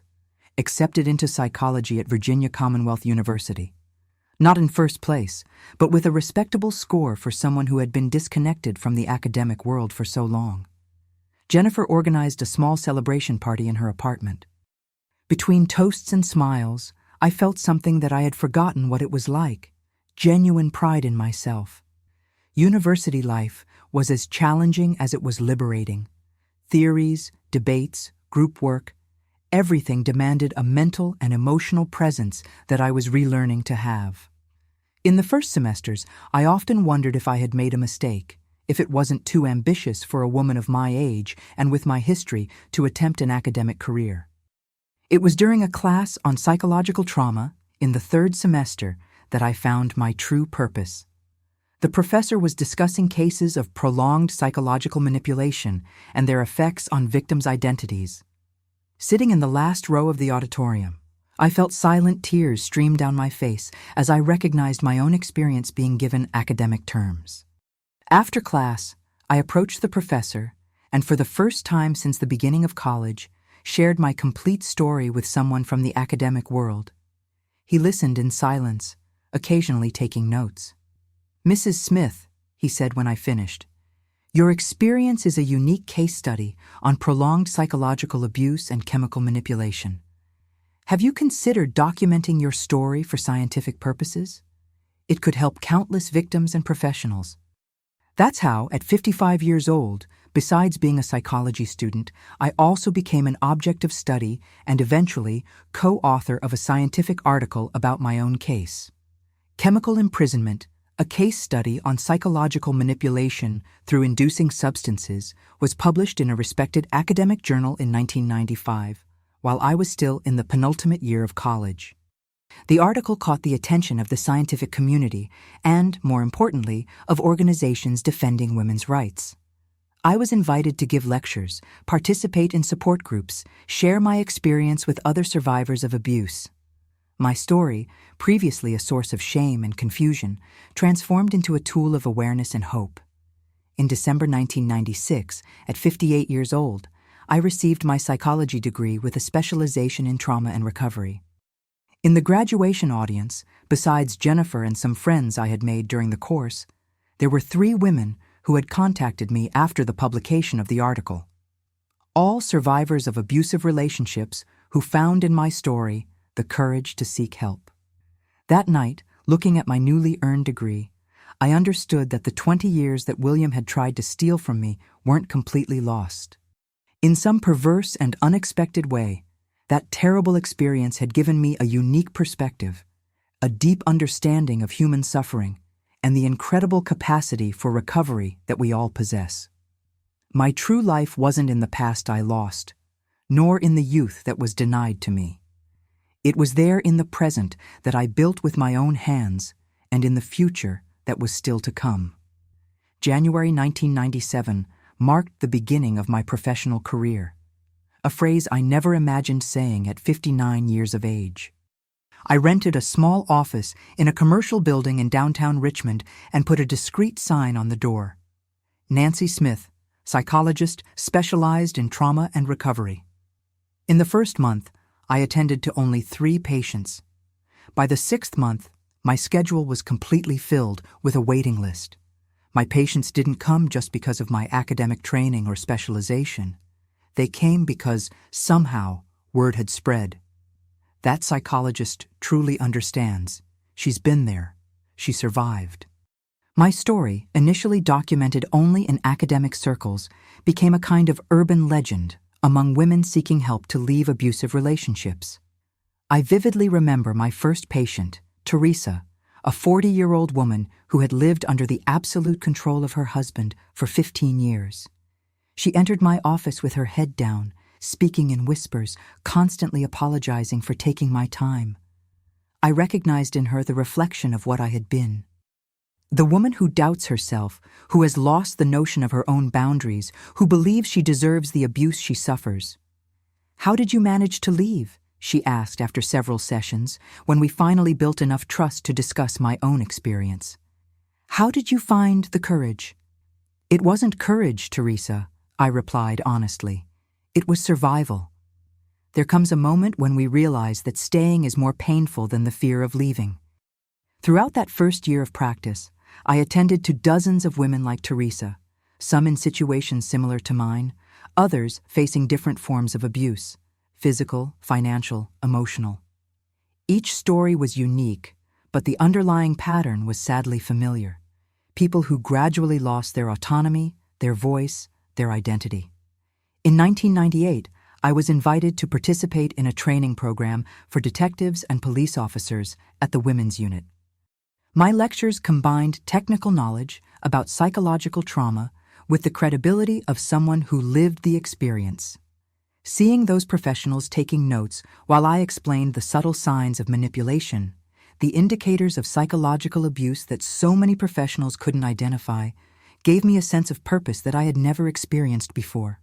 S1: Accepted into psychology at Virginia Commonwealth University. Not in first place, but with a respectable score for someone who had been disconnected from the academic world for so long. Jennifer organized a small celebration party in her apartment. Between toasts and smiles, I felt something that I had forgotten what it was like, genuine pride in myself. University life was as challenging as it was liberating. Theories, debates, group work, everything demanded a mental and emotional presence that I was relearning to have. In the first semesters, I often wondered if I had made a mistake, if it wasn't too ambitious for a woman of my age and with my history to attempt an academic career. It was during a class on psychological trauma in the third semester that I found my true purpose. The professor was discussing cases of prolonged psychological manipulation and their effects on victims' identities. Sitting in the last row of the auditorium, I felt silent tears stream down my face as I recognized my own experience being given academic terms. After class, I approached the professor and for the first time since the beginning of college, shared my complete story with someone from the academic world. He listened in silence, occasionally taking notes. "Mrs. Smith," he said when I finished, "your experience is a unique case study on prolonged psychological abuse and chemical manipulation. Have you considered documenting your story for scientific purposes? It could help countless victims and professionals." That's how, at 55 years old, besides being a psychology student, I also became an object of study and eventually co-author of a scientific article about my own case. Chemical Imprisonment, a case study on psychological manipulation through inducing substances, was published in a respected academic journal in 1995, while I was still in the penultimate year of college. The article caught the attention of the scientific community and, more importantly, of organizations defending women's rights. I was invited to give lectures, participate in support groups, share my experience with other survivors of abuse. My story, previously a source of shame and confusion, transformed into a tool of awareness and hope. In December 1996, at 58 years old, I received my psychology degree with a specialization in trauma and recovery. In the graduation audience, besides Jennifer and some friends I had made during the course, there were 3 women who had contacted me after the publication of the article. All survivors of abusive relationships who found in my story the courage to seek help. That night, looking at my newly earned degree, I understood that the 20 years that William had tried to steal from me weren't completely lost. In some perverse and unexpected way, that terrible experience had given me a unique perspective, a deep understanding of human suffering, and the incredible capacity for recovery that we all possess. My true life wasn't in the past I lost, nor in the youth that was denied to me. It was there in the present that I built with my own hands, and in the future that was still to come. January 1997 marked the beginning of my professional career, a phrase I never imagined saying at 59 years of age. I rented a small office in a commercial building in downtown Richmond and put a discreet sign on the door. Nancy Smith, psychologist specialized in trauma and recovery. In the first month, I attended to only 3 patients. By the 6th month, my schedule was completely filled with a waiting list. My patients didn't come just because of my academic training or specialization. They came because, somehow, word had spread. That psychologist truly understands. She's been there. She survived. My story, initially documented only in academic circles, became a kind of urban legend among women seeking help to leave abusive relationships. I vividly remember my first patient, Teresa, a 40-year-old woman who had lived under the absolute control of her husband for 15 years. She entered my office with her head down, speaking in whispers, constantly apologizing for taking my time. I recognized in her the reflection of what I had been. The woman who doubts herself, who has lost the notion of her own boundaries, who believes she deserves the abuse she suffers. "How did you manage to leave?" she asked after several sessions, when we finally built enough trust to discuss my own experience. "How did you find the courage?" "It wasn't courage, Teresa," I replied honestly. "It was survival." There comes a moment when we realize that staying is more painful than the fear of leaving. Throughout that first year of practice, I attended to dozens of women like Teresa, some in situations similar to mine, others facing different forms of abuse, physical, financial, emotional. Each story was unique, but the underlying pattern was sadly familiar. People who gradually lost their autonomy, their voice, their identity. In 1998, I was invited to participate in a training program for detectives and police officers at the Women's Unit. My lectures combined technical knowledge about psychological trauma with the credibility of someone who lived the experience. Seeing those professionals taking notes while I explained the subtle signs of manipulation, the indicators of psychological abuse that so many professionals couldn't identify, gave me a sense of purpose that I had never experienced before.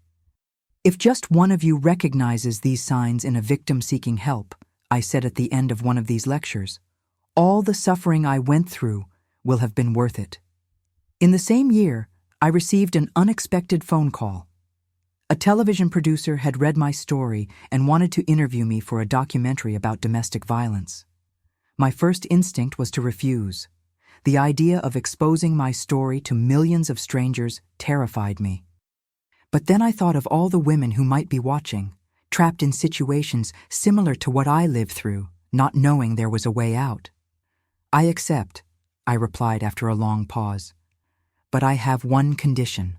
S1: "If just one of you recognizes these signs in a victim seeking help," I said at the end of one of these lectures, "all the suffering I went through will have been worth it." In the same year, I received an unexpected phone call. A television producer had read my story and wanted to interview me for a documentary about domestic violence. My first instinct was to refuse. The idea of exposing my story to millions of strangers terrified me. But then I thought of all the women who might be watching, trapped in situations similar to what I lived through, not knowing there was a way out. "I accept," I replied after a long pause. "But I have one condition.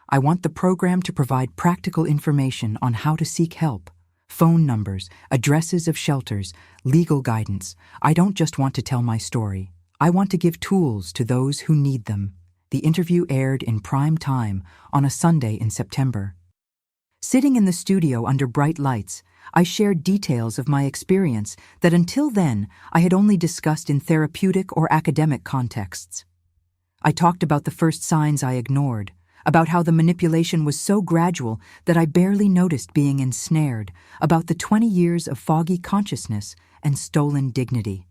S1: I want the program to provide practical information on how to seek help, phone numbers, addresses of shelters, legal guidance. I don't just want to tell my story. I want to give tools to those who need them." The interview aired in prime time on a Sunday in September. Sitting in the studio under bright lights, I shared details of my experience that until then I had only discussed in therapeutic or academic contexts. I talked about the first signs I ignored, about how the manipulation was so gradual that I barely noticed being ensnared, about the 20 years of foggy consciousness and stolen dignity.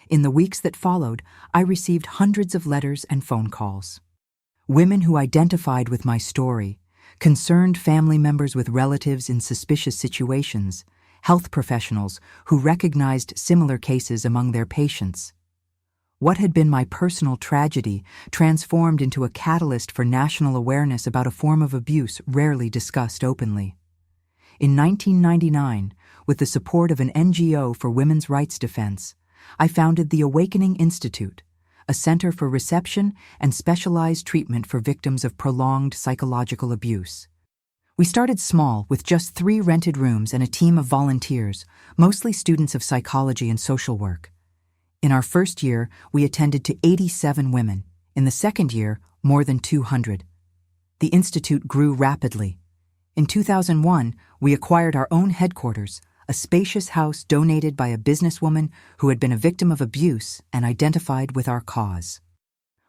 S1: In the weeks that followed, I received hundreds of letters and phone calls. Women who identified with my story, concerned family members with relatives in suspicious situations, health professionals who recognized similar cases among their patients. What had been my personal tragedy transformed into a catalyst for national awareness about a form of abuse rarely discussed openly. In 1999, with the support of an NGO for women's rights defense, I founded the Awakening Institute, a center for reception and specialized treatment for victims of prolonged psychological abuse. We started small with just 3 rented rooms and a team of volunteers, mostly students of psychology and social work. In our first year, we attended to 87 women. In the second year, more than 200. The institute grew rapidly. In 2001, we acquired our own headquarters, a spacious house donated by a businesswoman who had been a victim of abuse and identified with our cause.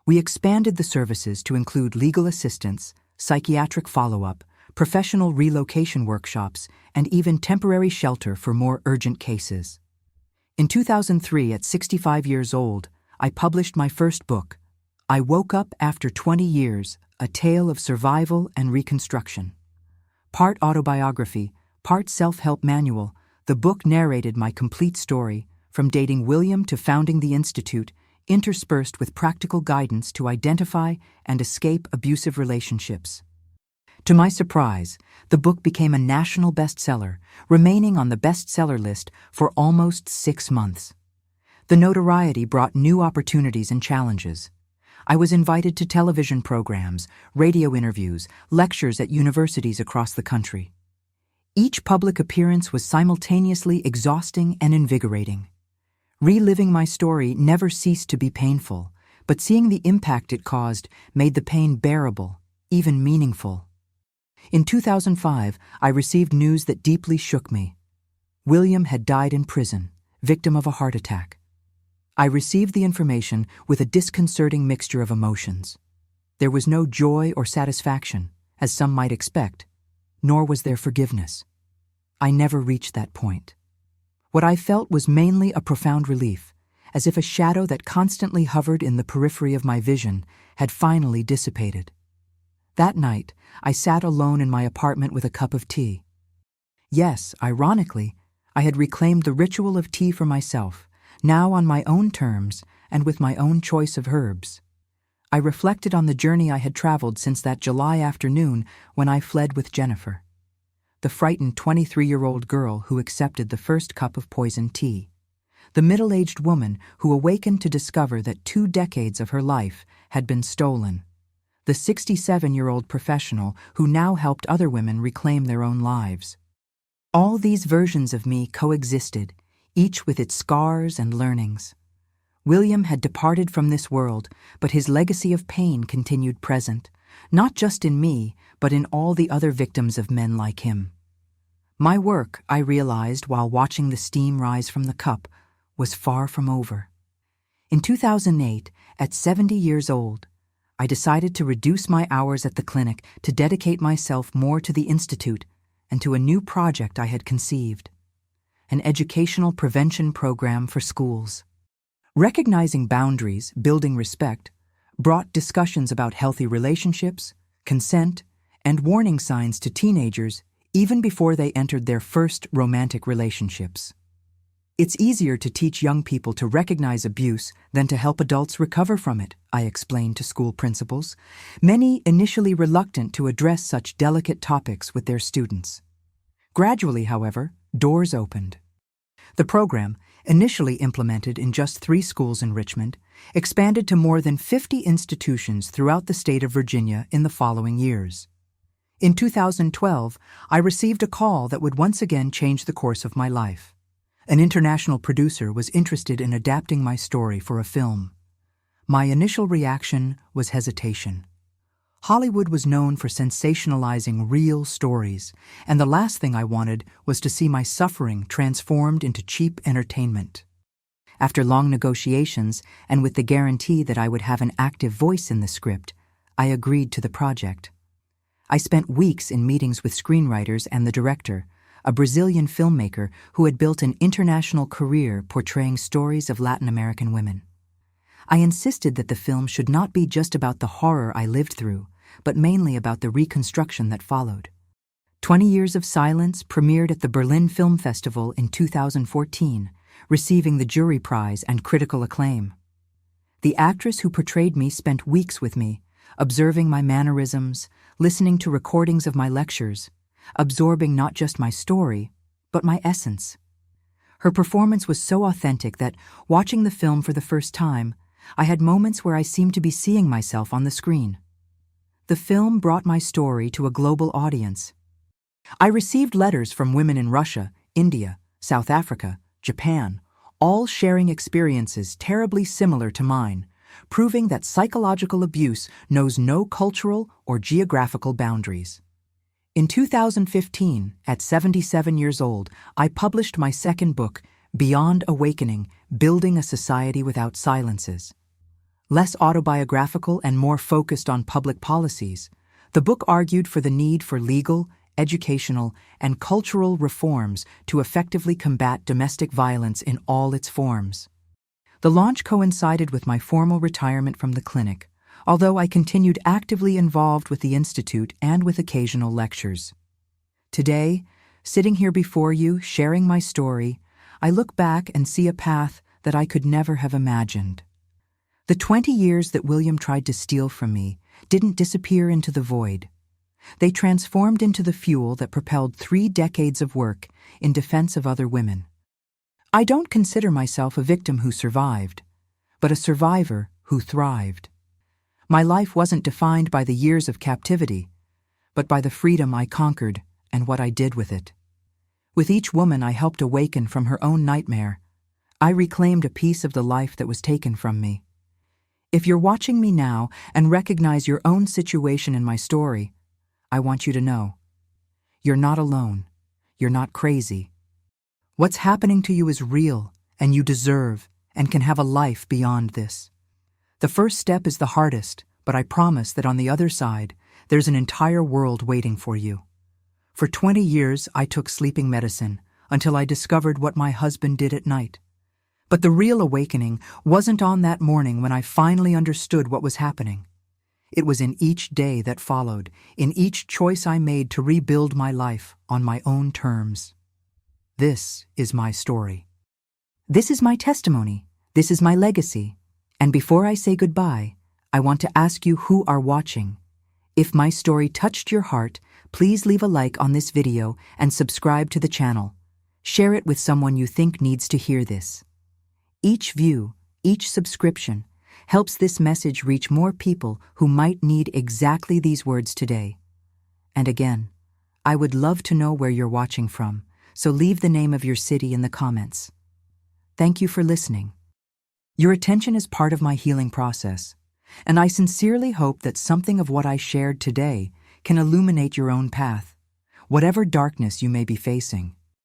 S1: We expanded the services to include legal assistance, psychiatric follow-up, professional relocation workshops, and even temporary shelter for more urgent cases. In 2003, at 65 years old, I published my first book, I Woke Up After 20 Years, A Tale of Survival and Reconstruction. Part autobiography, part self-help manual, the book narrated my complete story, from dating William to founding the Institute, interspersed with practical guidance to identify and escape abusive relationships. To my surprise, the book became a national bestseller, remaining on the bestseller list for almost 6 months. The notoriety brought new opportunities and challenges. I was invited to television programs, radio interviews, lectures at universities across the country. Each public appearance was simultaneously exhausting and invigorating. Reliving my story never ceased to be painful, but seeing the impact it caused made the pain bearable, even meaningful. In 2005, I received news that deeply shook me. William had died in prison, victim of a heart attack. I received the information with a disconcerting mixture of emotions. There was no joy or satisfaction, as some might expect, nor was there forgiveness. I never reached that point. What I felt was mainly a profound relief, as if a shadow that constantly hovered in the periphery of my vision had finally dissipated. That night, I sat alone in my apartment with a cup of tea. Yes, ironically, I had reclaimed the ritual of tea for myself, now on my own terms and with my own choice of herbs. I reflected on the journey I had traveled since that July afternoon when I fled with Jennifer, the frightened 23-year-old girl who accepted the first cup of poisoned tea, the middle-aged woman who awakened to discover that 2 decades of her life had been stolen, the 67-year-old professional who now helped other women reclaim their own lives. All these versions of me coexisted, each with its scars and learnings. William had departed from this world, but his legacy of pain continued present, not just in me, but in all the other victims of men like him. My work, I realized while watching the steam rise from the cup, was far from over. In 2008, at 70 years old, I decided to reduce my hours at the clinic to dedicate myself more to the Institute and to a new project I had conceived, an educational prevention program for schools. Recognizing boundaries, building respect, brought discussions about healthy relationships, consent, and warning signs to teenagers even before they entered their first romantic relationships. It's easier to teach young people to recognize abuse than to help adults recover from it, I explained to school principals, many initially reluctant to address such delicate topics with their students. Gradually, however, doors opened. The program, initially implemented in just 3 schools in Richmond, expanded to more than 50 institutions throughout the state of Virginia in the following years. In 2012, I received a call that would once again change the course of my life. An international producer was interested in adapting my story for a film. My initial reaction was hesitation. Hollywood was known for sensationalizing real stories, and the last thing I wanted was to see my suffering transformed into cheap entertainment. After long negotiations, and with the guarantee that I would have an active voice in the script, I agreed to the project. I spent weeks in meetings with screenwriters and the director, a Brazilian filmmaker who had built an international career portraying stories of Latin American women. I insisted that the film should not be just about the horror I lived through, but mainly about the reconstruction that followed. 20 Years of Silence premiered at the Berlin Film Festival in 2014, receiving the jury prize and critical acclaim. The actress who portrayed me spent weeks with me, observing my mannerisms, listening to recordings of my lectures, absorbing not just my story, but my essence. Her performance was so authentic that, watching the film for the first time, I had moments where I seemed to be seeing myself on the screen. The film brought my story to a global audience. I received letters from women in Russia, India, South Africa, Japan, all sharing experiences terribly similar to mine, proving that psychological abuse knows no cultural or geographical boundaries. In 2015, at 77 years old, I published my second book, Beyond Awakening, Building a Society Without Silences. Less autobiographical and more focused on public policies, the book argued for the need for legal, educational, and cultural reforms to effectively combat domestic violence in all its forms. The launch coincided with my formal retirement from the clinic, although I continued actively involved with the Institute and with occasional lectures. Today, sitting here before you, sharing my story, I look back and see a path that I could never have imagined. The 20 years that William tried to steal from me didn't disappear into the void. They transformed into the fuel that propelled 3 decades of work in defense of other women. I don't consider myself a victim who survived, but a survivor who thrived. My life wasn't defined by the years of captivity, but by the freedom I conquered and what I did with it. With each woman I helped awaken from her own nightmare, I reclaimed a piece of the life that was taken from me. If you're watching me now and recognize your own situation in my story, I want you to know, you're not alone. You're not crazy. What's happening to you is real, and you deserve and can have a life beyond this. The first step is the hardest, but I promise that on the other side, there's an entire world waiting for you. For 20 years, I took sleeping medicine until I discovered what my husband did at night. But the real awakening wasn't on that morning when I finally understood what was happening. It was in each day that followed, in each choice I made to rebuild my life on my own terms. This is my story. This is my testimony. This is my legacy. And before I say goodbye, I want to ask you who are watching. If my story touched your heart, please leave a like on this video and subscribe to the channel. Share it with someone you think needs to hear this. Each view, each subscription, helps this message reach more people who might need exactly these words today. And again, I would love to know where you're watching from, so leave the name of your city in the comments. Thank you for listening. Your attention is part of my healing process, and I sincerely hope that something of what I shared today can illuminate your own path, whatever darkness you may be facing.